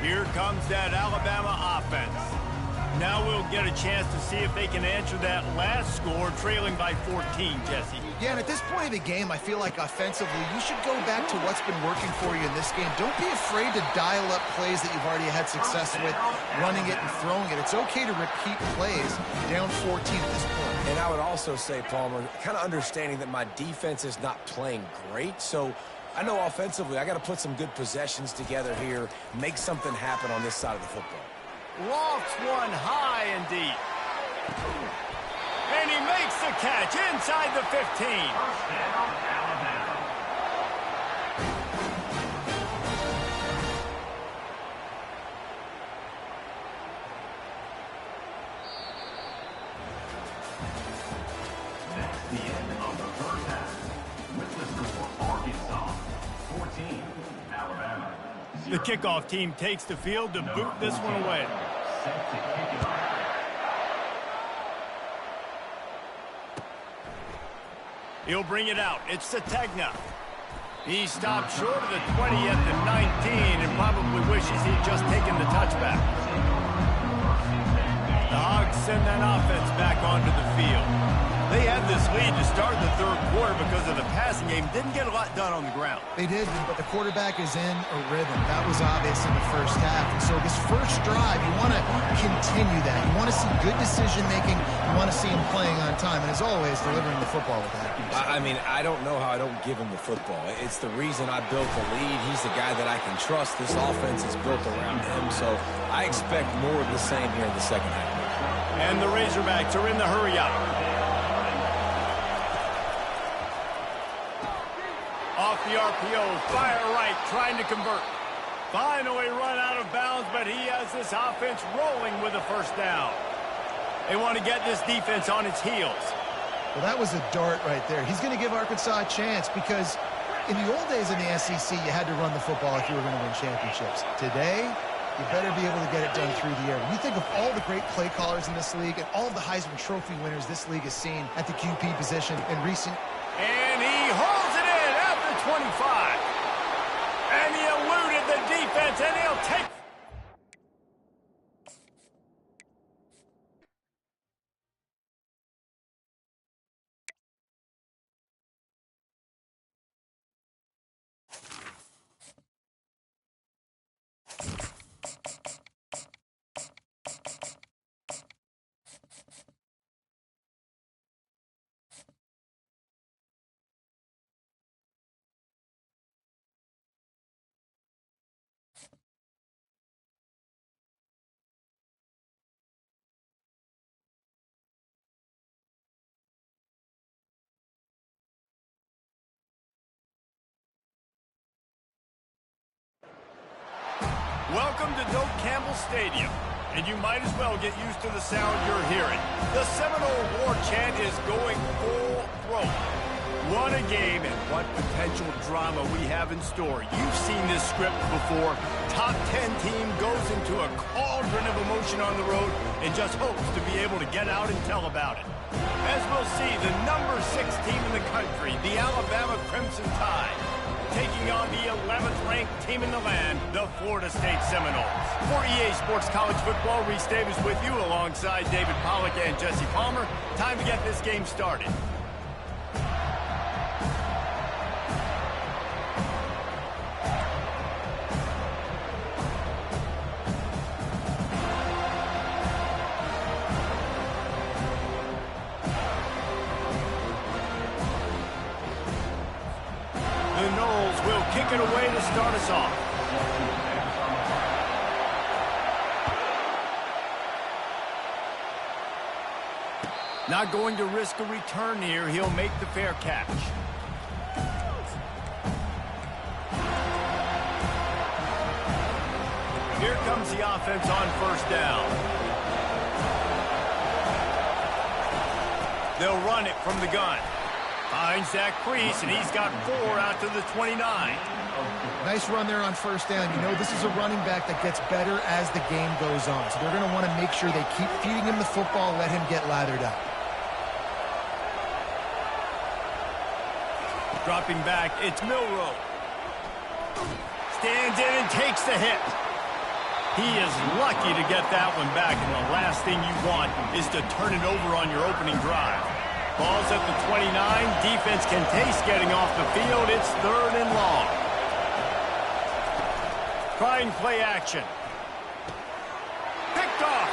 Here comes that Alabama offense. Now we'll get a chance to see if they can answer that last score, trailing by 14, Jesse. Yeah, and at this point of the game, I feel like offensively, you should go back to what's been working for you in this game. Don't be afraid to dial up plays that you've already had success with, running it and throwing it. It's okay to repeat plays down 14 at this point. And I would also say, Palmer, kind of understanding that my defense is not playing great, so I know offensively I got to put some good possessions together here, make something happen on this side of the football. Lofts one high and deep. And he makes the catch inside the 15. That's the end of the first half. With the score, Arkansas 14, Alabama 0. The kickoff team takes the field to boot this one away. Set to kick it off. He'll bring it out. It's Sategna. He stopped short of the 20 at the 19 and probably wishes he'd just taken the touchback. The Hogs send that offense back onto the field. They had this lead to start the 3rd quarter because of the passing game, didn't get a lot done on the ground. They did, but the quarterback is in a rhythm. That was obvious in the first half. And so this first drive, you want to continue that. You want to see good decision-making. You want to see him playing on time. And as always, delivering the football with accuracy. I mean, I don't know how I don't give him the football. It's the reason I built the lead. He's the guy that I can trust. This offense is built around him. So I expect more of the same here in the second half. And the Razorbacks are in the hurry-up. Off the RPO, fire right, trying to convert. Finally run out of bounds, but he has this offense rolling with a first down. They want to get this defense on its heels. Well, that was a dart right there. He's going to give Arkansas a chance because in the old days in the SEC, you had to run the football if you were going to win championships. Today, you better be able to get it done through the air. When you think of all the great play callers in this league and all of the Heisman Trophy winners this league has seen at the QP position in recent... And he holds it in at the 25. And he eluded the defense, and he'll take... Welcome to Doak Campbell Stadium, and you might as well get used to the sound you're hearing. The Seminole War chant is going full throat. What a game and what potential drama we have in store. You've seen this script before. Top 10 team goes into a cauldron of emotion on the road and just hopes to be able to get out and tell about it. As we'll see, the number 6 team in the country, the Alabama Crimson Tide, taking on the 11th-ranked team in the land, the Florida State Seminoles. For EA Sports College Football, Reese Davis with you alongside David Pollack and Jesse Palmer. Time to get this game started. The Noles will kick it away to start us off. Not going to risk a return here. He'll make the fair catch. Here comes the offense on first down. They'll run it from the gun. Finds Zach Priest, and he's got 4 out to the 29. Nice run there on first down. You know, this is a running back that gets better as the game goes on. So they're going to want to make sure they keep feeding him the football, let him get lathered up. Dropping back, it's Milroe. Stands in and takes the hit. He is lucky to get that one back, and the last thing you want is to turn it over on your opening drive. Ball's at the 29. Defense can taste getting off the field. It's 3rd and long. Trying play action. Picked off.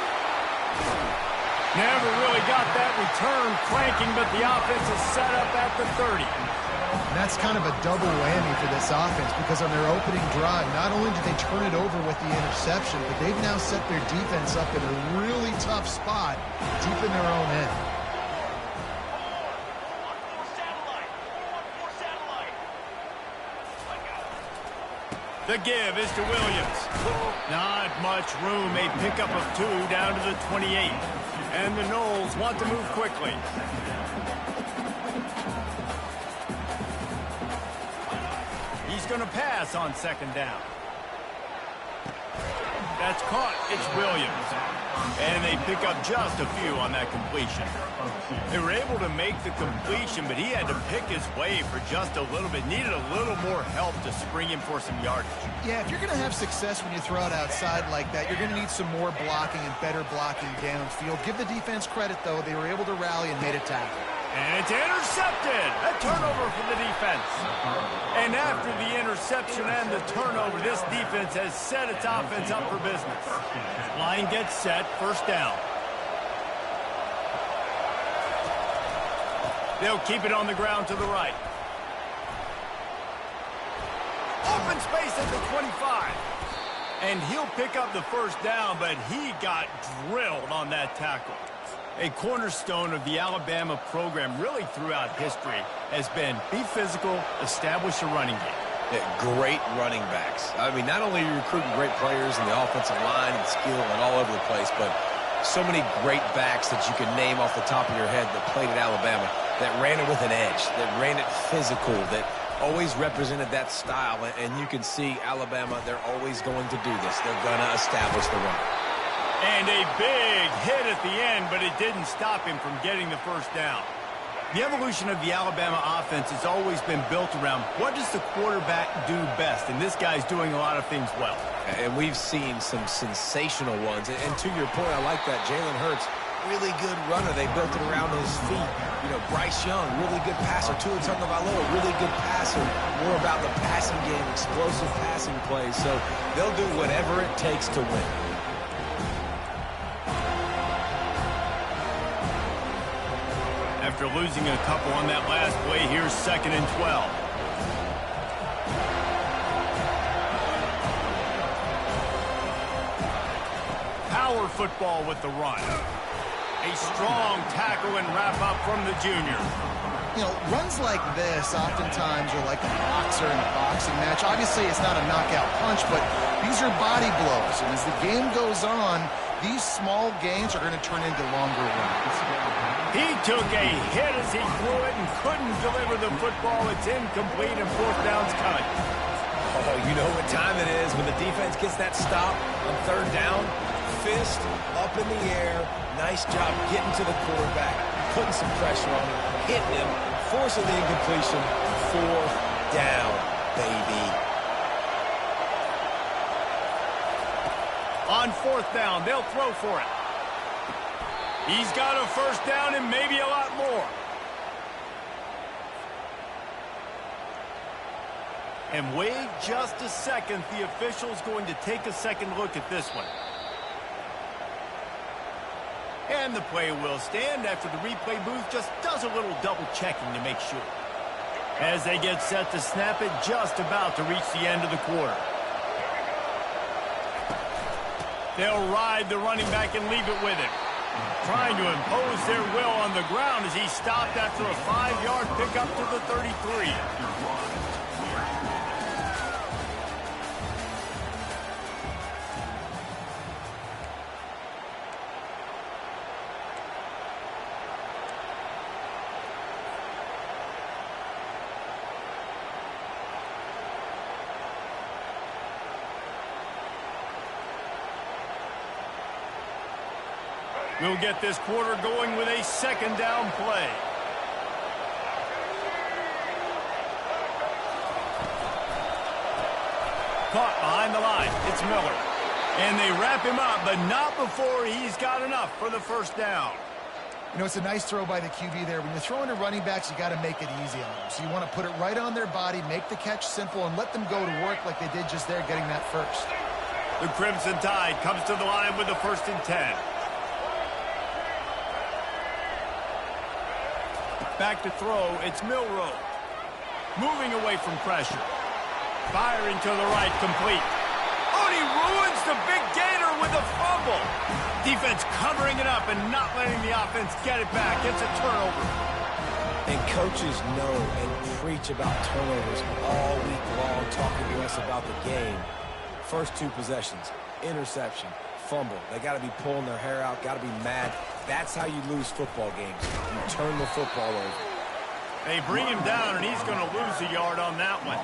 Never really got that return cranking, but the offense is set up at the 30. And that's kind of a double whammy for this offense because on their opening drive, not only did they turn it over with the interception, but they've now set their defense up in a really tough spot deep in their own end. The give is to Williams. Not much room. A pickup of 2 down to the 28. And the Noles want to move quickly. He's going to pass on 2nd down. That's caught. It's Williams. And they pick up just a few on that completion. They were able to make the completion, but he had to pick his way for just a little bit. Needed a little more help to spring him for some yardage. Yeah, if you're going to have success when you throw it outside like that, you're going to need some more blocking and better blocking downfield. Give the defense credit, though. They were able to rally and made a tackle. And it's intercepted. A turnover for the defense. And after the interception and the turnover, this defense has set its offense up for business. Line gets set, first down. They'll keep it on the ground to the right. Open space at the 25. And he'll pick up the first down, but he got drilled on that tackle. A cornerstone of the Alabama program really throughout history has been be physical, establish a running game. Yeah, great running backs. I mean, not only are you recruiting great players in the offensive line and skill and all over the place, but so many great backs that you can name off the top of your head that played at Alabama, that ran it with an edge, that ran it physical, that always represented that style. And you can see Alabama, they're always going to do this. They're going to establish the run. And a big hit at the end, but it didn't stop him from getting the first down. The evolution of the Alabama offense has always been built around what does the quarterback do best, and this guy's doing a lot of things well. And we've seen some sensational ones. And to your point, I like that. Jalen Hurts, really good runner. They built it around his feet. You know, Bryce Young, really good passer. Tua Tagovailoa, really good passer. More about the passing game, explosive passing plays. So they'll do whatever it takes to win. After losing a couple on that last play, here's 2nd and 12. Power football with the run. A strong tackle and wrap up from the junior. You know, runs like this oftentimes are like a boxer in a boxing match. Obviously, it's not a knockout punch, but these are body blows. And as the game goes on, these small gains are going to turn into longer runs. He took a hit as he threw it and couldn't deliver the football. It's incomplete and 4th down's coming. Oh, you know what time it is when the defense gets that stop on 3rd down. Fist up in the air. Nice job getting to the quarterback, putting some pressure on him, hitting him, forcing the incompletion. 4th down, baby. On 4th down, they'll throw for it. He's got a first down and maybe a lot more. And wait just a second. The official's going to take a second look at this one. And the play will stand after the replay booth just does a little double checking to make sure. As they get set to snap it, just about to reach the end of the quarter. They'll ride the running back and leave it with him. Trying to impose their will on the ground as he stopped after a 5-yard pickup to the 33. We'll get this quarter going with a 2nd down play. Caught behind the line. It's Miller. And they wrap him up, but not before he's got enough for the first down. You know, it's a nice throw by the QB there. When you're throwing to running backs, you got to make it easy on them. So you want to put it right on their body, make the catch simple, and let them go to work like they did just there getting that first. The Crimson Tide comes to the line with the 1st and 10. Back to throw, it's Milroe. Moving away from pressure. Firing to the right, complete. Oh, and he ruins the big gator with a fumble. Defense covering it up and not letting the offense get it back. It's a turnover. And coaches know and preach about turnovers all week long, talking to us about the game. First 2 possessions, interception, fumble. They got to be pulling their hair out, got to be mad. That's how you lose football games. You turn the football over. They bring him down, and he's going to lose a yard on that one.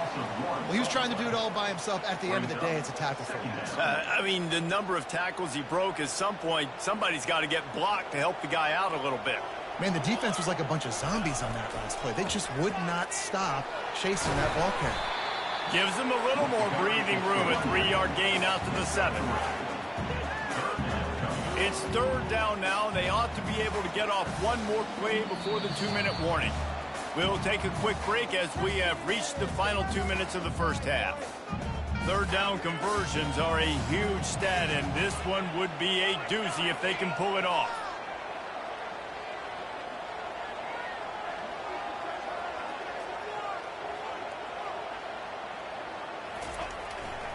Well, he was trying to do it all by himself. At the end of the day, it's a tackle for him. I mean, the number of tackles he broke, at some point, somebody's got to get blocked to help the guy out a little bit. Man, the defense was like a bunch of zombies on that last play. They just would not stop chasing that ball carrier. Gives them a little more breathing room. A 3-yard gain out to the 7. It's third down now. They ought to be able to get off one more play before the 2-minute warning. We'll take a quick break as we have reached the final 2 minutes of the first half. Third down conversions are a huge stat, and this one would be a doozy if they can pull it off.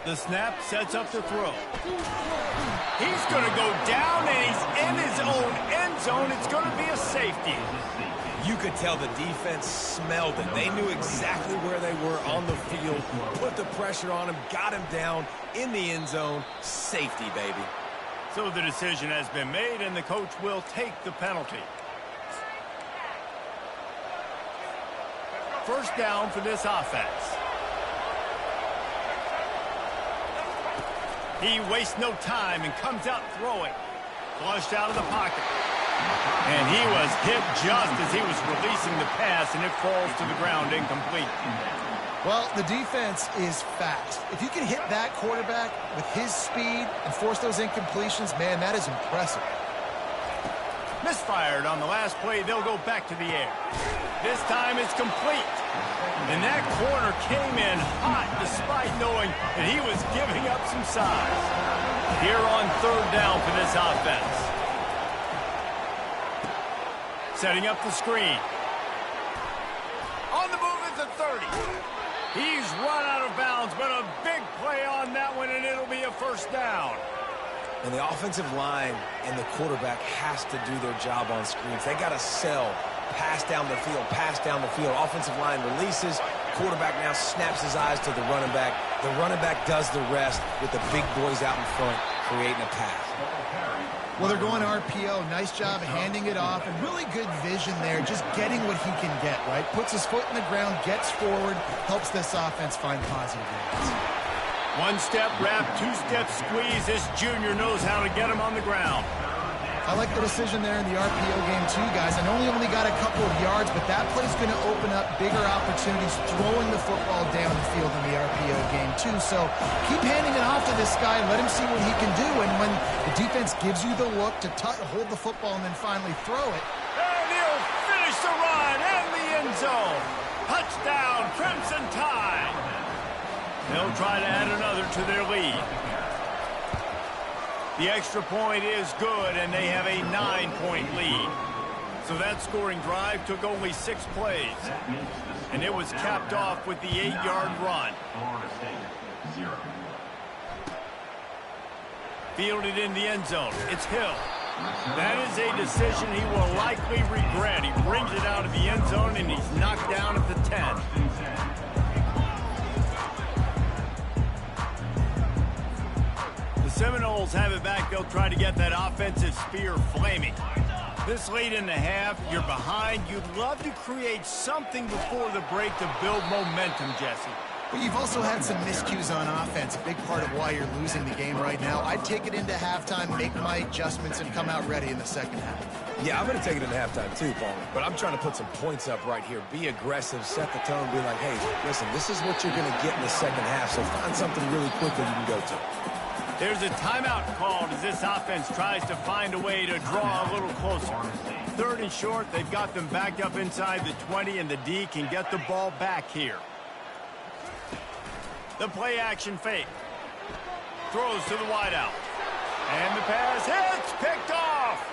The snap sets up the throw. He's going to go down, and he's in his own end zone. It's going to be a safety. You could tell the defense smelled it. They knew exactly where they were on the field, put the pressure on him, got him down in the end zone. Safety, baby. So the decision has been made, and the coach will take the penalty. First down for this offense. He wastes no time and comes out throwing. Flushed out of the pocket. And he was hit just as he was releasing the pass, and it falls to the ground incomplete. Well, the defense is fast. If you can hit that quarterback with his speed and force those incompletions, man, that is impressive. Misfired on the last play. They'll go back to the air. This time it's complete. And that corner came in hot despite knowing that he was giving up some size. Here on third down for this offense. Setting up the screen. On the move is the 30. He's run out of bounds, but a big play on that one, and it'll be a first down. And the offensive line and the quarterback has to do their job on screens. They got to sell. Pass down the field, pass down the field. Offensive line releases. Quarterback now snaps his eyes to the running back. The running back does the rest with the big boys out in front, creating a pass. Well, they're going RPO. Nice job handing it off, and really good vision there, just getting what he can get, right? Puts his foot in the ground, gets forward, helps this offense find positive yards. One-step wrap, two-step squeeze. This junior knows how to get him on the ground. I like the decision there in the RPO game too, guys. I know he only got a couple of yards, but that play's going to open up bigger opportunities throwing the football down the field in the RPO game too. So keep handing it off to this guy and let him see what he can do. And when the defense gives you the look to hold the football and then finally throw it. And he'll finish the run and the end zone. Touchdown, Crimson Tide. They'll try to add another to their lead. The extra point is good, and they have a 9-point lead. So that scoring drive took only 6 plays. And it was capped off with the 8-yard run. Fielded in the end zone. It's Hill. That is a decision he will likely regret. He brings it out of the end zone, and he's knocked down at the 10. Seminoles have it back. They'll try to get that offensive spear flaming. This late in the half, you're behind. You'd love to create something before the break to build momentum, Jesse. But you've also had some miscues on offense, a big part of why you're losing the game right now. I'd take it into halftime, make my adjustments, and come out ready in the second half. Yeah, I'm going to take it into halftime too, Paul. But I'm trying to put some points up right here. Be aggressive, set the tone, be like, hey, listen, this is what you're going to get in the second half, so find something really quickly you can go to. There's a timeout called as this offense tries to find a way to draw a little closer. Third and short, they've got them backed up inside the 20, and the D can get the ball back here. The play action fake. Throws to the wideout. And the pass hits, picked off.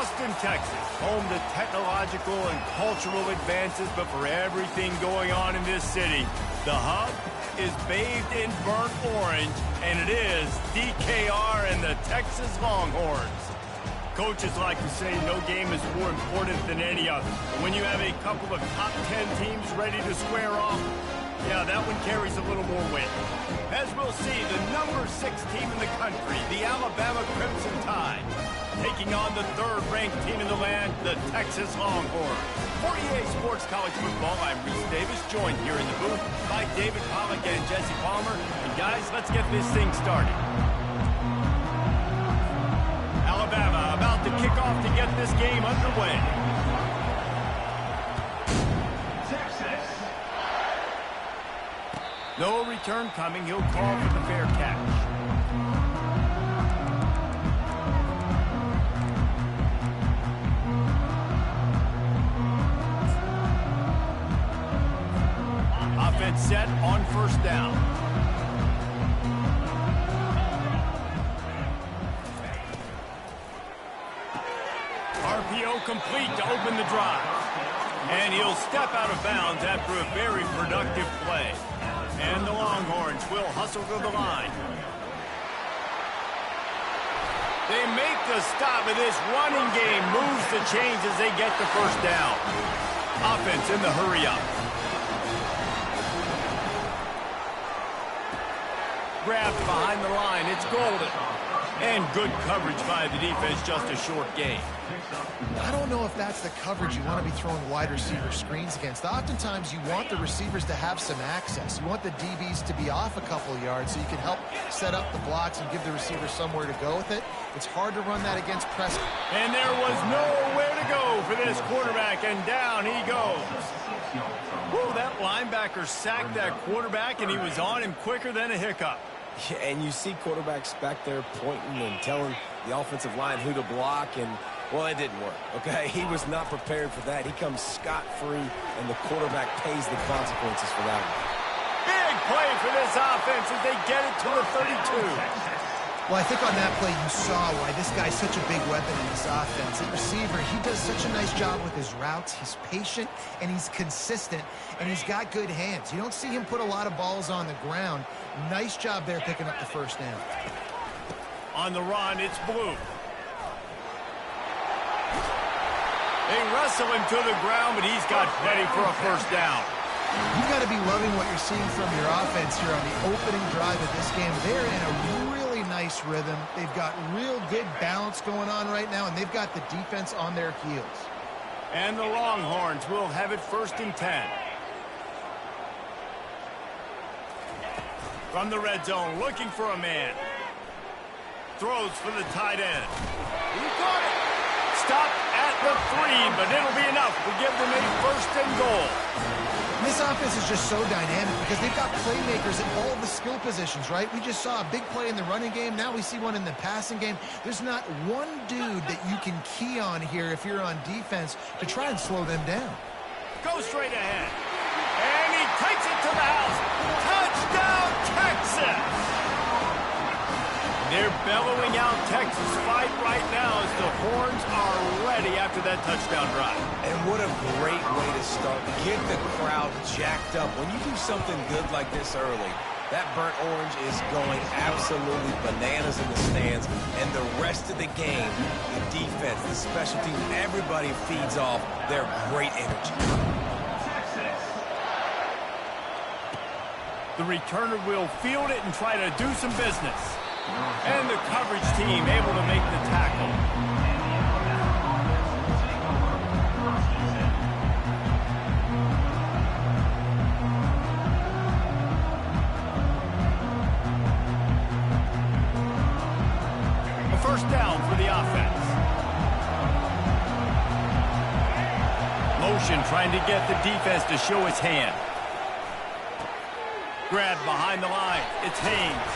Austin, Texas, home to technological and cultural advances, but for everything going on in this city, the hub is bathed in burnt orange, and it is DKR and the Texas Longhorns. Coaches like to say no game is more important than any other. But when you have a couple of top 10 teams ready to square off, yeah, that one carries a little more weight. As we'll see, the number 6 team in the country, the Alabama Crimson Tide, taking on the 3rd-ranked team in the land, the Texas Longhorns. For EA Sports College Football, I'm Reese Davis, joined here in the booth by David Pollack and Jesse Palmer. And guys, let's get this thing started. Alabama about to kick off to get this game underway. No return coming. He'll call for the fair catch. Offense set on 1st down. RPO complete to open the drive. And he'll step out of bounds after a very productive play. And the Longhorns will hustle to the line. They make the stop, and this running game moves the chains as they get the 1st down. Offense in the hurry-up. Grabbed behind the line. It's golden. And good coverage by the defense, just a short gain. I don't know if that's the coverage you want to be throwing wide receiver screens against. Oftentimes, you want the receivers to have some access. You want the DBs to be off a couple of yards so you can help set up the blocks and give the receiver somewhere to go with it. It's hard to run that against press. And there was nowhere to go for this quarterback, and down he goes. Woo, that linebacker sacked that quarterback, and he was on him quicker than a hiccup. Yeah, and you see quarterbacks back there pointing and telling the offensive line who to block, and, well, it didn't work, okay? He was not prepared for that. He comes scot-free, and the quarterback pays the consequences for that one. Big play for this offense as they get it to the 32. Well, I think on that play you saw why this guy's such a big weapon in this offense. The receiver, he does such a nice job with his routes. He's patient, and he's consistent, and he's got good hands. You don't see him put a lot of balls on the ground. Nice job there picking up the 1st down. On the run, it's Blue. They wrestle him to the ground, but he's got plenty for a 1st down. You've got to be loving what you're seeing from your offense here on the opening drive of this game. They're in a really nice rhythm. They've got real good balance going on right now, and they've got the defense on their heels. And the Longhorns will have it 1st and 10. From the red zone, looking for a man. Throws for the tight end. He caught it. Stop at the 3, but it'll be enough to give them a 1st and goal. This offense is just so dynamic because they've got playmakers at all the skill positions, right? We just saw a big play in the running game. Now we see one in the passing game. There's not one dude that you can key on here if you're on defense to try and slow them down. Go straight ahead. And he takes it to the house. Touchdown, Texas! They're bellowing out Texas fight right now as the Horns are ready after that touchdown drive. And what a great way to start. Get the crowd jacked up. When you do something good like this early, that burnt orange is going absolutely bananas in the stands. And the rest of the game, the defense, the special teams, everybody feeds off their great energy. The returner will field it and try to do some business. And the coverage team able to make the tackle. A 1st down for the offense. Motion trying to get the defense to show its hand. Grab behind the line. It's Haynes.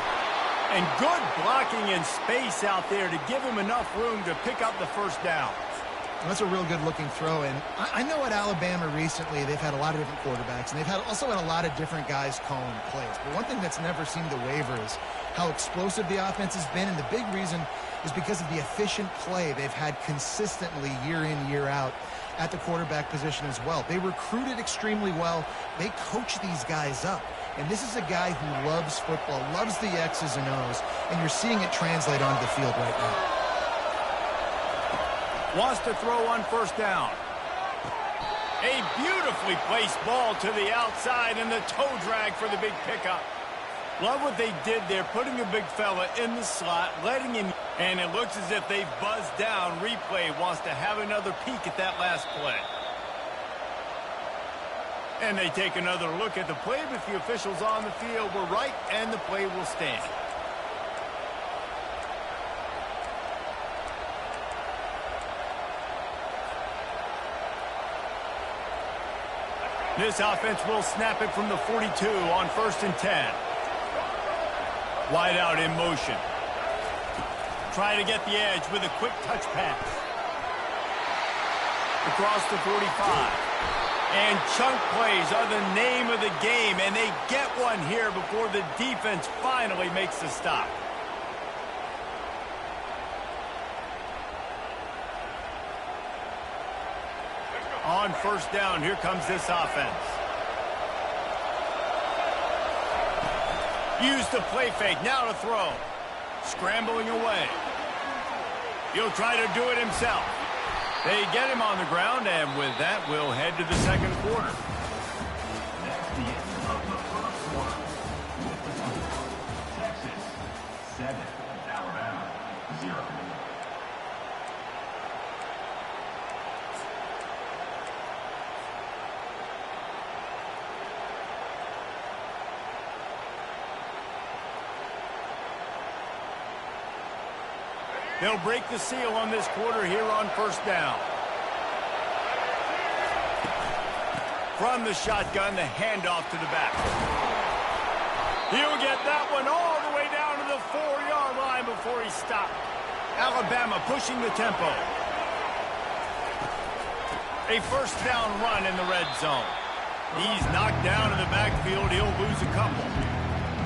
And good blocking in space out there to give him enough room to pick up the 1st down. That's a real good-looking throw, and I know at Alabama recently they've had a lot of different quarterbacks, and they've also had a lot of different guys calling plays. But one thing that's never seemed to waver is how explosive the offense has been, and the big reason is because of the efficient play they've had consistently year in, year out at the quarterback position as well. They recruited extremely well. They coach these guys up. And this is a guy who loves football, loves the X's and O's, and you're seeing it translate onto the field right now. Wants to throw on first down. A beautifully placed ball to the outside and the toe drag for the big pickup. Love what they did there, putting the big fella in the slot, letting him, and it looks as if they've buzzed down. Replay wants to have another peek at that last play. And they take another look at the play, but the officials on the field were right, and the play will stand. This offense will snap it from the 42 on 1st and 10. Wide out in motion. Trying to get the edge with a quick touch pass. Across the 45. And chunk plays are the name of the game, and they get one here before the defense finally makes the stop. On first down, here comes this offense. Use the play fake, now to throw. Scrambling away. He'll try to do it himself. They get him on the ground, and with that, we'll head to the second quarter. That's the end of the first quarter. With the score, Texas 7, Alabama 0. They'll break the seal on this quarter here on first down. From the shotgun, the handoff to the back. He'll get that one all the way down to the 4-yard line before he stopped. Alabama pushing the tempo. A first down run in the red zone. He's knocked down in the backfield. He'll lose a couple.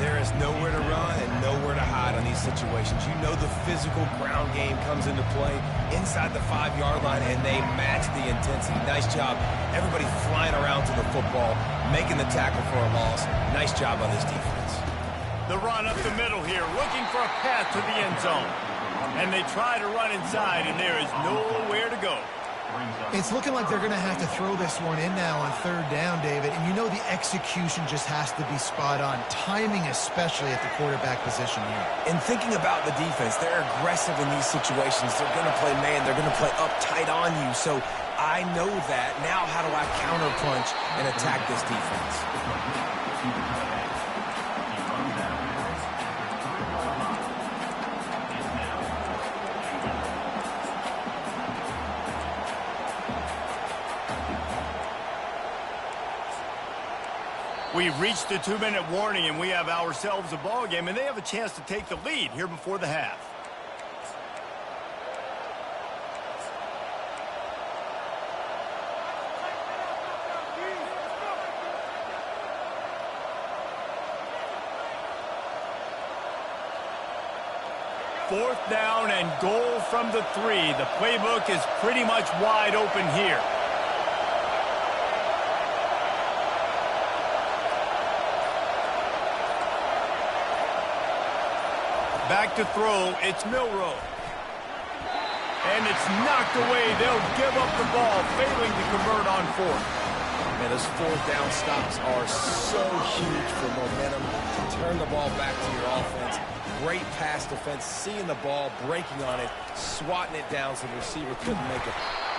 There is nowhere to run and nowhere to hide on these situations. You know the physical ground game comes into play inside the 5-yard line, and they match the intensity. Nice job. Everybody flying around to the football, making the tackle for a loss. Nice job on this defense. The run up the middle here, looking for a path to the end zone. And they try to run inside, and there is nowhere to go. It's looking like they're going to have to throw this one in now on third down, David. And you know the execution just has to be spot on. Timing especially at the quarterback position here. And thinking about the defense, they're aggressive in these situations. They're going to play man. They're going to play up tight on you. So I know that. Now how do I counterpunch and attack this defense? We've reached the 2-minute warning, and we have ourselves a ball game, and they have a chance to take the lead here before the half. Fourth down and goal from the 3. The playbook is pretty much wide open here. Back to throw, it's Milroe. And it's knocked away. They'll give up the ball, failing to convert on fourth. Man, those fourth down stops are so huge for momentum. To turn the ball back to your offense. Great pass defense, seeing the ball, breaking on it, swatting it down so the receiver couldn't make it.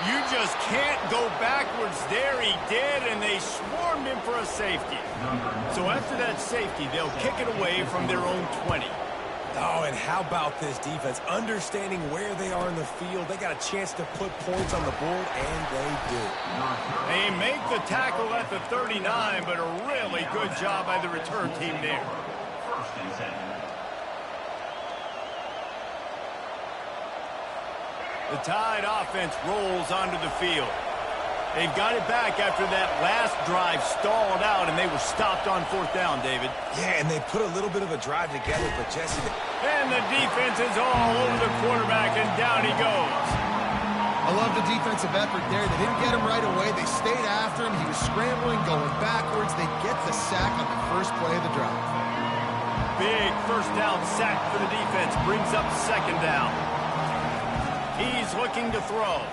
You just can't go backwards there. He did, and they swarmed him for a safety. So after that safety, they'll kick it away from their own 20. Oh, and how about this defense? Understanding where they are in the field. They got a chance to put points on the board, and they do. They make the tackle at the 39, but a really good job by the return team there. First and 10. The Tide offense rolls onto the field. They've got it back after that last drive stalled out, and they were stopped on 4th down, David. Yeah, and they put a little bit of a drive together, but Jesse... And the defense is all over the quarterback, and down he goes. I love the defensive effort there. They didn't get him right away. They stayed after him. He was scrambling, going backwards. They get the sack on the first play of the drive. Big first down sack for the defense. Brings up 2nd down. He's looking to throw.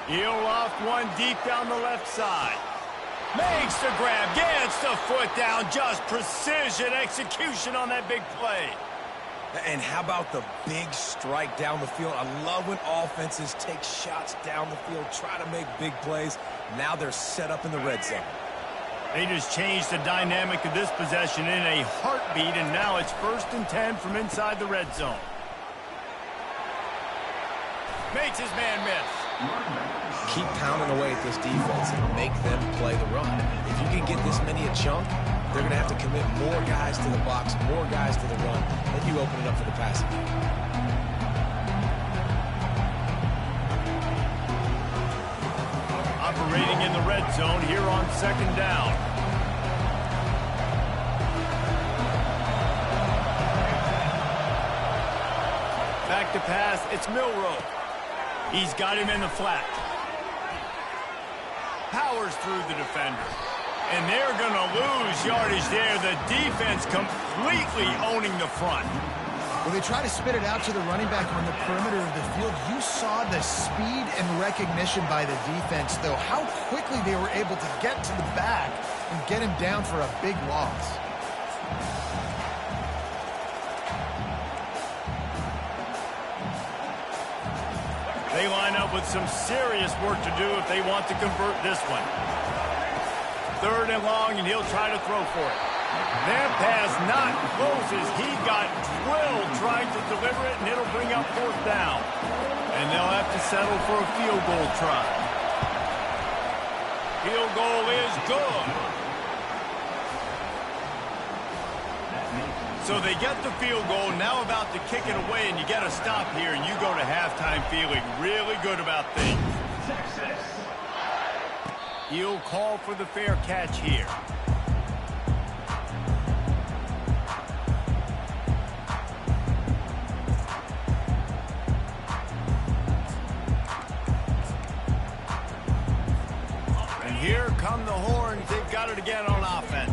He'll loft one deep down the left side. Makes the grab, gets the foot down. Just precision execution on that big play. And how about the big strike down the field? I love when offenses take shots down the field, try to make big plays. Now they're set up in the red zone. They just changed the dynamic of this possession in a heartbeat, and now it's 1st and 10 from inside the red zone. Makes his man miss. Keep pounding away at this defense and make them play the run. If you can get this many a chunk, they're going to have to commit more guys to the box, more guys to the run, then you open it up for the passing game. Operating in the red zone here on 2nd down. Back to pass, it's Milroe. He's got him in the flat. Powers through the defender. And they're going to lose yardage there. The defense completely owning the front. When they try to spit it out to the running back on the perimeter of the field, you saw the speed and recognition by the defense, though, how quickly they were able to get to the back and get him down for a big loss. They line up with some serious work to do if they want to convert this one. 3rd and long, and he'll try to throw for it. That pass not close as he got drilled trying to deliver it, and it'll bring up 4th down. And they'll have to settle for a field goal try. Field goal is good. So they get the field goal, now about to kick it away, and you get a stop here, and you go to halftime feeling really good about things. He'll call for the fair catch here. And here come the horns. They've got it again on offense.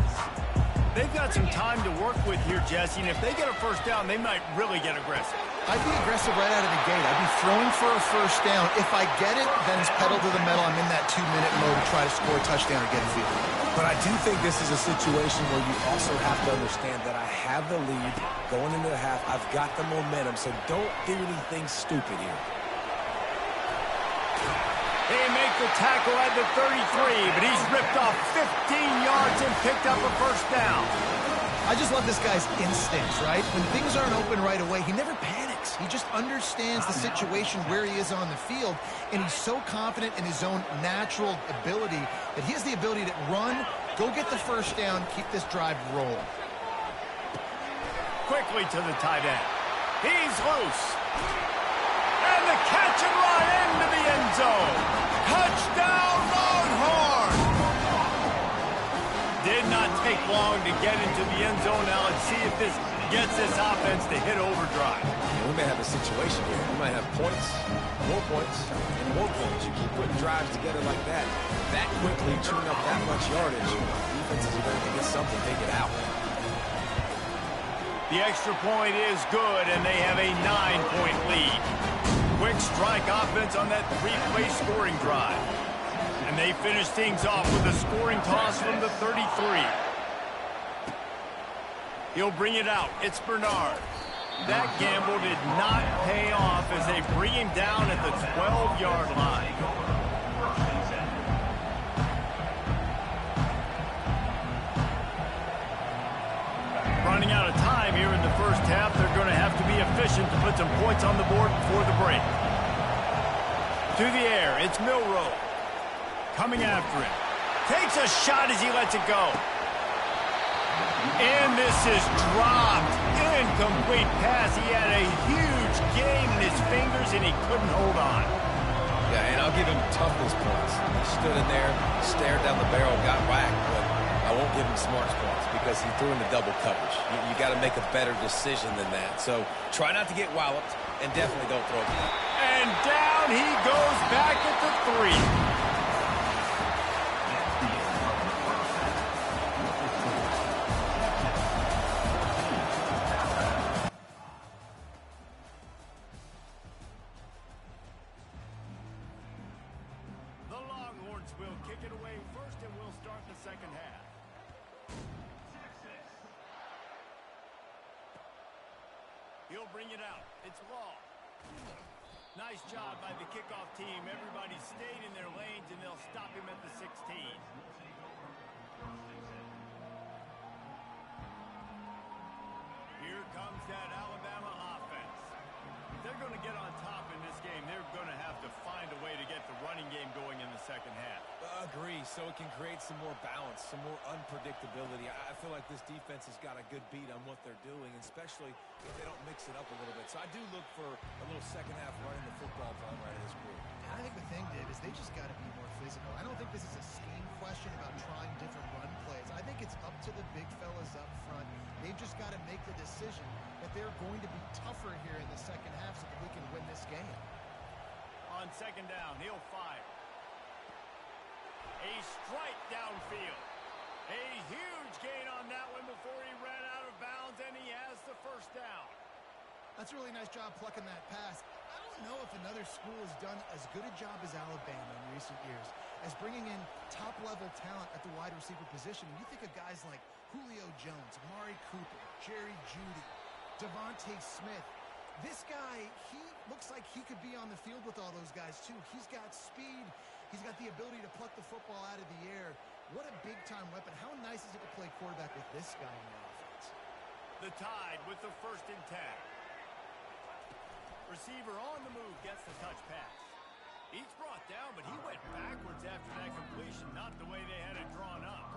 They've got some time to work with here, Jesse, and if they get a 1st down, they might really get aggressive. I'd be aggressive right out of the gate. I'd be throwing for a 1st down. If I get it, then it's pedal to the metal. I'm in that 2-minute mode to try to score a touchdown or get a field goal. But I do think this is a situation where you also have to understand that I have the lead going into the half. I've got the momentum, so don't do anything stupid here. They make the tackle at the 33, but he's ripped off 15 yards and picked up a 1st down. I just love this guy's instincts, right? When things aren't open right away, he never panics. He just understands the situation where he is on the field, and he's so confident in his own natural ability that he has the ability to run, go get the 1st down, keep this drive rolling. Quickly to the tight end. He's loose. And the catch and run into the end zone. Touchdown, Longhorn! Did not take long to get into the end zone. Now let's see if this gets this offense to hit overdrive. Yeah, we may have a situation here. We might have points, and more points. You keep putting drives together like that quickly, chewing up that much yardage. Defenses are going to get something to take it out. The extra point is good, and they have a 9-point lead. Quick strike offense on that 3-play scoring drive. And they finish things off with a scoring toss from the 33. He'll bring it out. It's Bernard. That gamble did not pay off as they bring him down at the 12-yard line. Running out of time here in the first half. They're going to have to be efficient to put some points on the board before the break. To the air, it's Milroe. Coming after him. Takes a shot as he lets it go. And this is dropped. Incomplete pass. He had a huge gain in his fingers, and he couldn't hold on. Yeah, and I'll give him toughness points. He stood in there, stared down the barrel, got whacked, but I won't give him smarts points because he threw into double coverage. You got to make a better decision than that. So try not to get walloped, and definitely don't throw it. And down he goes back at the 3. Will kick it away first, and we'll start the second half. He'll bring it out. It's Law. Nice job by the kickoff team. Everybody stayed in their lanes, and they'll stop him at the 16. Here comes that Alabama offense. They're going to get on top in this game. They're going to have to find a way to get the running game going in the second half. Agree, so it can create some more balance, some more unpredictability. I feel like this defense has got a good beat on what they're doing, especially if they don't mix it up a little bit. So I do look for a little second half running the football ball right of this group. And I think the thing, Dave, is they just got to be more physical. I don't think this is a scheme question about trying different run plays. I think it's up to the big fellas up front. They've just got to make the decision that they're going to be tougher here in the second half so that we can win this game. On second down, he'll fire. A strike downfield. A huge gain on that one before he ran out of bounds, and he has the first down. That's a really nice job plucking that pass. I don't know if another school has done as good a job as Alabama in recent years as bringing in top-level talent at the wide receiver position. You think of guys like Julio Jones, Amari Cooper, Jerry Jeudy, Devontae Smith. This guy, he looks like he could be on the field with all those guys, too. He's got speed. He's got the ability to pluck the football out of the air. What a big-time weapon. How nice is it to play quarterback with this guy in the offense? The Tide with the 1st and 10. Receiver on the move gets the touch pass. He's brought down, but he went backwards after that completion, not the way they had it drawn up.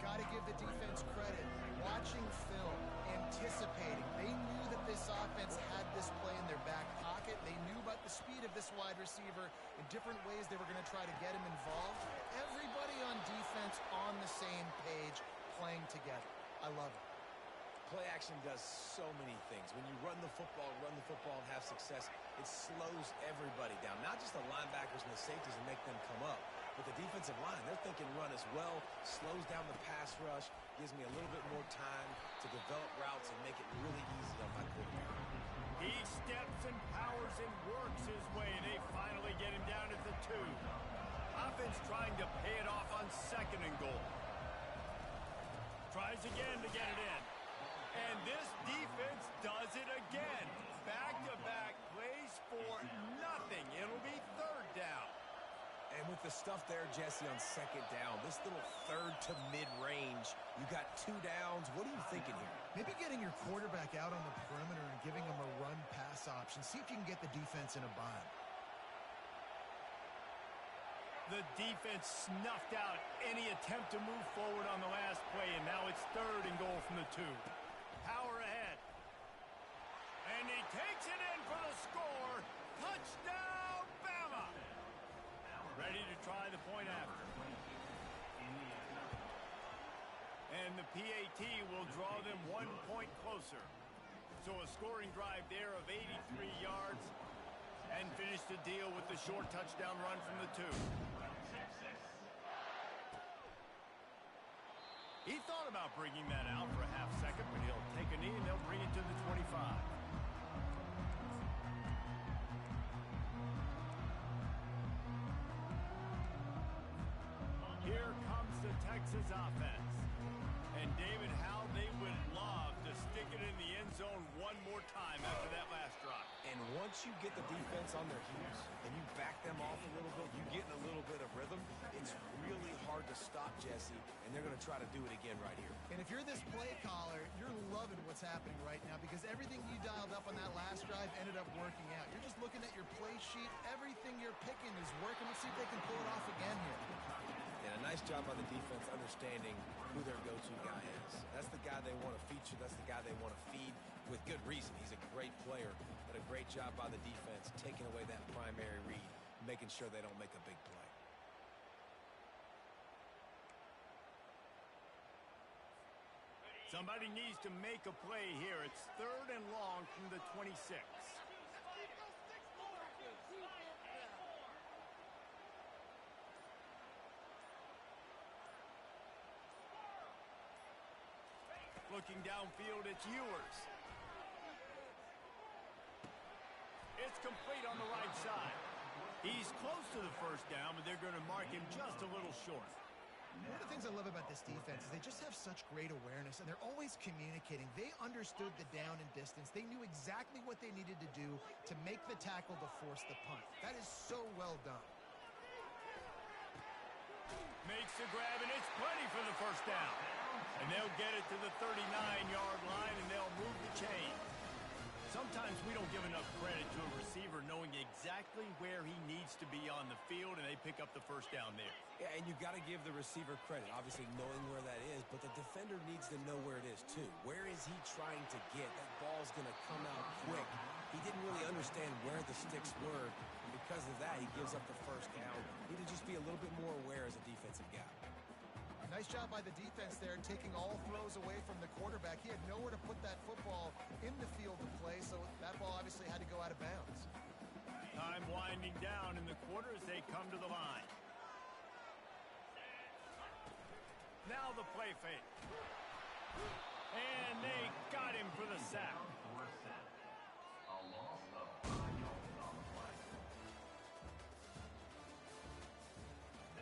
Got to give the defense credit. Watching film, anticipating. They knew that this offense had this play in their back pocket. They knew about the speed of this wide receiver. In different ways they were going to try to get him involved. Everybody on defense on the same page, playing together. I love it. Play action does so many things. When you run the football and have success, it slows everybody down. Not just the linebackers and the safeties and make them come up, but the defensive line, they're thinking run as well, slows down the pass rush, gives me a little bit more time to develop routes and make it really easy on my quarterback. He steps and powers and works his way. They finally get him down at the 2. Offense trying to pay it off on 2nd and goal. Tries again to get it in. And this defense does it again. Back-to-back plays for nothing. It'll be 3rd down. And with the stuff there, Jesse, on 2nd down, this little 3rd to mid-range, you got 2 downs. What are you thinking here? Maybe getting your quarterback out on the perimeter and giving him a run-pass option. See if you can get the defense in a bind. The defense snuffed out any attempt to move forward on the last play, and now it's 3rd and goal from the 2. Power ahead. And he takes it in for the score. Touchdown, Bama! Ready to try the point after. And the PAT will draw them 1 point closer. So a scoring drive there of 83 yards and finish the deal with the short touchdown run from the 2. He thought about bringing that out for a half second, but he'll take a knee and they'll bring it to the 25. Here comes the Texas offense. And David, how they would love to stick it in the end zone one more time after that last drive. And once you get the defense on their heels and you back them off a little bit, you get in a little bit of rhythm, it's really hard to stop, Jesse, and they're going to try to do it again right here. And if you're this play caller, you're loving what's happening right now because everything you dialed up on that last drive ended up working out. You're just looking at your play sheet. Everything you're picking is working. Let's see if they can pull it off again here. And a nice job by the defense understanding who their go-to guy is. That's the guy they want to feature. That's the guy they want to feed with good reason. He's a great player, but a great job by the defense taking away that primary read, making sure they don't make a big play. Somebody needs to make a play here. It's 3rd and long from the 26. Looking downfield, it's Ewers. It's complete on the right side. He's close to the first down, but they're going to mark him just a little short. One of the things I love about this defense is they just have such great awareness, and they're always communicating. They understood the down and distance. They knew exactly what they needed to do to make the tackle to force the punt. That is so well done. Makes the grab, and it's plenty for the first down. And they'll get it to the 39-yard line, and they'll move the chain. Sometimes we don't give enough credit to a receiver knowing exactly where he needs to be on the field, and they pick up the first down there. Yeah, and you've got to give the receiver credit, obviously knowing where that is, but the defender needs to know where it is too. Where is he trying to get? That ball's going to come out quick. He didn't really understand where the sticks were, and because of that, he gives up the first down. Need to just be a little bit more aware as a defensive guy. Nice job by the defense there, taking all throws away from the quarterback. He had nowhere to put that football in the field to play, so that ball obviously had to go out of bounds. Time winding down in the quarter as they come to the line. Now the play fake. And they got him for the sack. A loss of 5 yards on the play.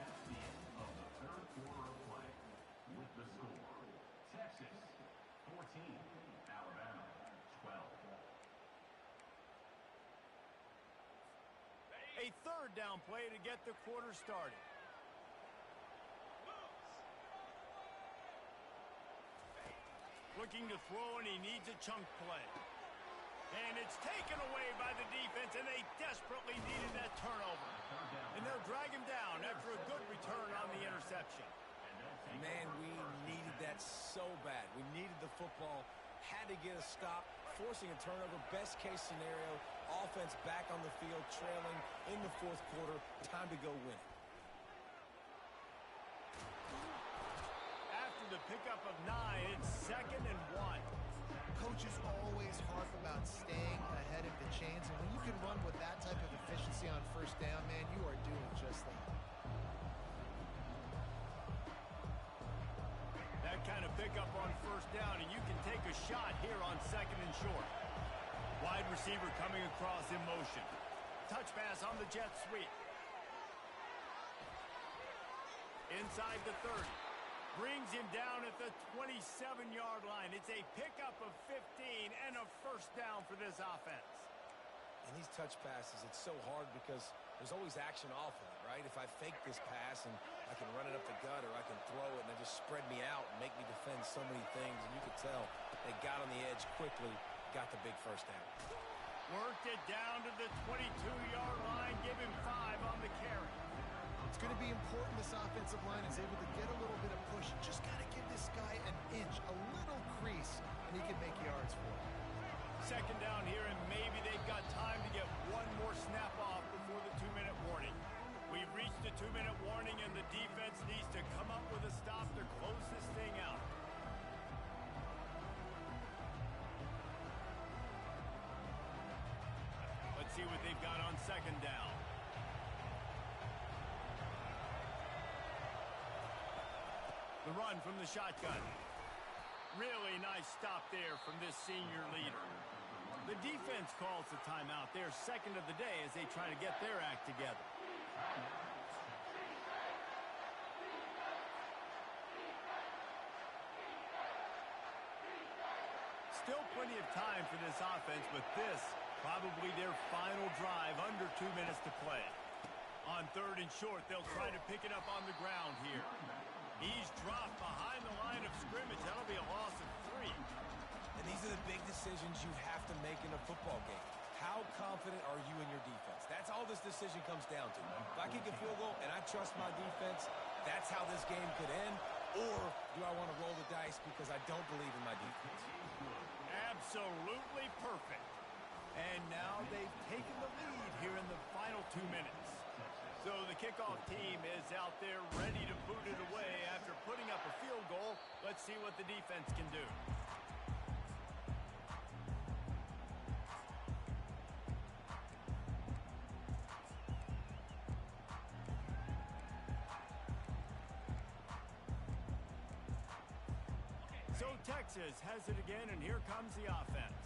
That's the end of the 3rd quarter of play. With the score, Texas 14, Alabama 12. A 3rd down play to get the quarter started. Looking to throw, and he needs a chunk play. And it's taken away by the defense, and they desperately needed that turnover. And they'll drag him down after a good return on the interception. Man, we needed that so bad. We needed the football, had to get a stop, forcing a turnover. Best case scenario, offense back on the field, trailing in the 4th quarter. Time to go win it. After the pickup of 9, it's 2nd and 1. Coaches always harp about staying ahead of the chains, and when you can run with that type of efficiency on first down, man, you are doing just that. That kind of pickup on first down, and you can take a shot here on 2nd and short. Wide receiver coming across in motion. Touch pass on the jet sweep. Inside the 30. Brings him down at the 27-yard line. It's a pickup of 15 and a first down for this offense. And these touch passes, it's so hard because there's always action off of it, right? If I fake this pass and I can run it up the gut, or I can throw it and they just spread me out and make me defend so many things. And you could tell they got on the edge quickly, got the big first down. Worked it down to the 22-yard line, give him 5 on the carry. It's going to be important this offensive line is able to get a little bit of push. You just got to give this guy an inch, a little crease, and he can make yards for it. 2nd down here, and maybe they've got time to get one more snap off before the 2-minute warning. We've reached the 2-minute warning, and the defense needs to come up with a stop to close this thing out. Let's see what they've got on 2nd down. The run from the shotgun. Really nice stop there from this senior leader. The defense calls the timeout. They're 2nd of the day as they try to get their act together. Still plenty of time for this offense, but this probably their final drive, under 2 minutes to play. On 3rd and short, they'll try to pick it up on the ground here. He's dropped behind the line of scrimmage. That'll be a loss of 3. And these are the big decisions you have to make in a football game. How confident are you in your defense? That's all this decision comes down to. If I kick a field goal and I trust my defense, That's how this game could end. Or do I want to roll the dice because I don't believe in my defense? Absolutely perfect. And now they've taken the lead here in the final 2 minutes. So the kickoff team is out there ready to boot it away after putting up a field goal. Let's see what the defense can do. So Texas has it again, and here comes the offense.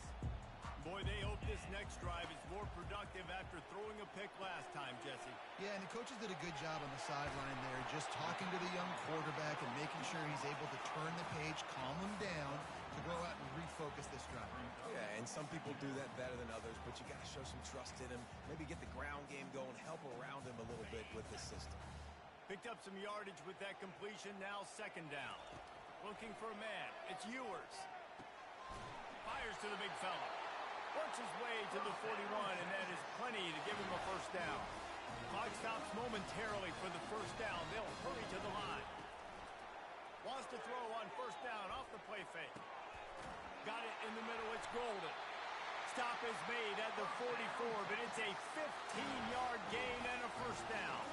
Boy, they hope this next drive is more productive after throwing a pick last time, Jesse. Yeah, and the coaches did a good job on the sideline there, just talking to the young quarterback and making sure he's able to turn the page, calm him down, to go out and refocus this drive. Yeah, and some people do that better than others, but you got to show some trust in him, maybe get the ground game going, help around him a little bit with this system. Picked up some yardage with that completion, now second down. Looking for a man. It's Ewers. Fires to the big fella. Works his way to the 41, and that is plenty to give him a first down. Clock stops momentarily for the first down. They'll hurry to the line. Wants to throw on first down off the play fake. Got it in the middle. It's Golden. Stop is made at the 44, but it's a 15-yard gain and a first down.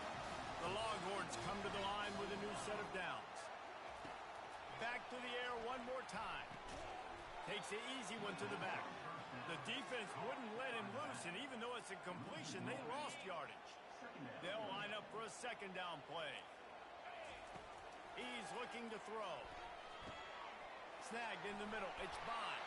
The Longhorns come to the line with a new set of downs. Back to the air one more time. Takes the easy one to the back. The defense wouldn't let him loose, and even though it's a completion, they lost yardage. They'll line up for a second down play. He's looking to throw. Snagged in the middle. It's Bond.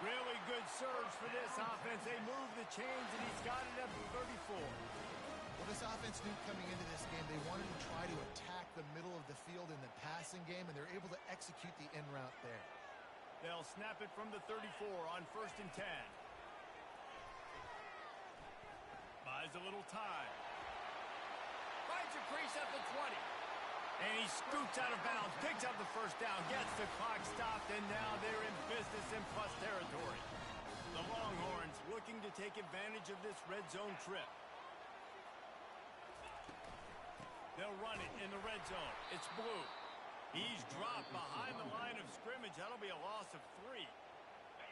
Really good surge for this offense. They move the chains, and he's got it up to 34. Well, this offense knew coming into this game they wanted to try to attack the middle of the field in the passing game, and they're able to execute the in route there. They'll snap it from the 34 on 1st and 10. Buys a little time. Finds a crease at the 20. And he scoots out of bounds, picks up the first down, gets the clock stopped, and now they're in business in plus territory. The Longhorns looking to take advantage of this red zone trip. They'll run it in the red zone. It's Blue. He's dropped behind the line of scrimmage. That'll be a loss of 3.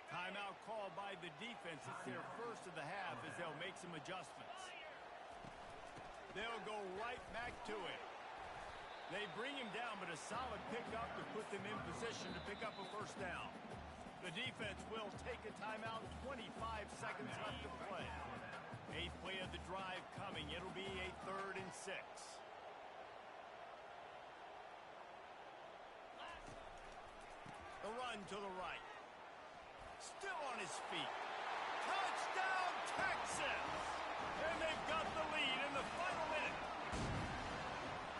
Timeout called by the defense. It's their first of the half as they'll make some adjustments. They'll go right back to it. They bring him down, but a solid pickup to put them in position to pick up a first down. The defense will take a timeout. 25 seconds left to play. 8th play of the drive coming. It'll be a 3rd and 6. The run to the right. Still on his feet. Touchdown, Texas! And they've got the lead in the final minute.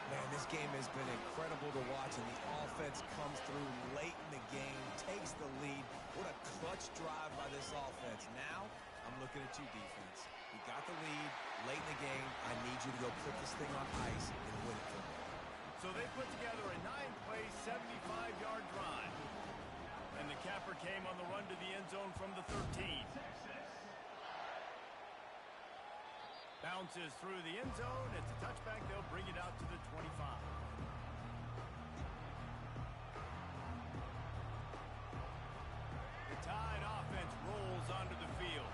Man, this game has been incredible to watch, and the offense comes through late in the game, takes the lead. What a clutch drive by this offense. Now, I'm looking at you, defense. You got the lead late in the game. I need you to go put this thing on ice and win it for me. So they put together a 9-play, 75-yard drive. And the capper came on the run to the end zone from the 13. Bounces through the end zone. It's a touchback. They'll bring it out to the 25. The Tide offense rolls onto the field.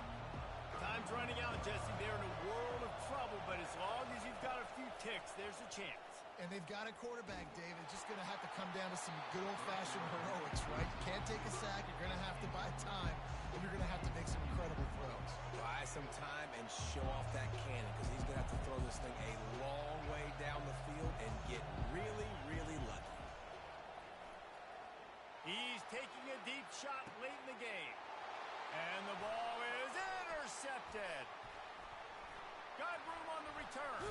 Time's running out, Jesse. They're in a world of trouble, but as long as you've got a few ticks, there's a chance. And they've got a quarterback, David. Just going to have to come down to some good old-fashioned heroics, right? You can't take a sack. You're going to have to buy time, and you're going to have to make some incredible throws. Buy some time and show off that cannon, because he's going to have to throw this thing a long way down the field and get really, really lucky. He's taking a deep shot late in the game. And the ball is intercepted. Got room on the return.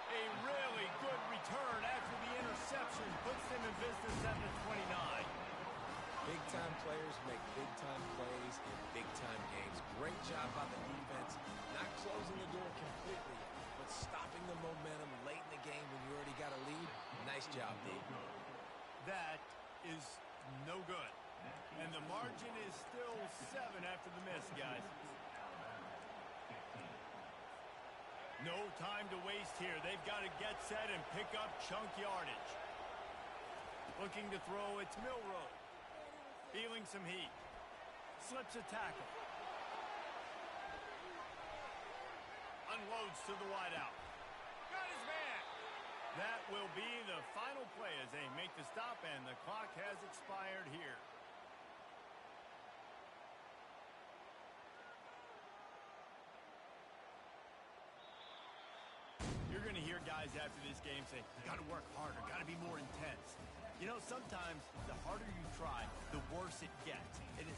A really good return after the interception puts them in business at the 29. Big-time players make big-time plays in big-time games. Great job by the defense, not closing the door completely, but stopping the momentum late in the game when you already got a lead. Nice job, Dave. That is no good. And the margin is still 7 after the miss, guys. No time to waste here. They've got to get set and pick up chunk yardage. Looking to throw, it's Milrow. Feeling some heat. Slips a tackle. Unloads to the wideout. Got his man. That will be the final play as they make the stop, and the clock has expired here. You're going to hear guys after this game say, got to work harder, got to be more intense. You know, sometimes the harder you try, the worse it gets. And it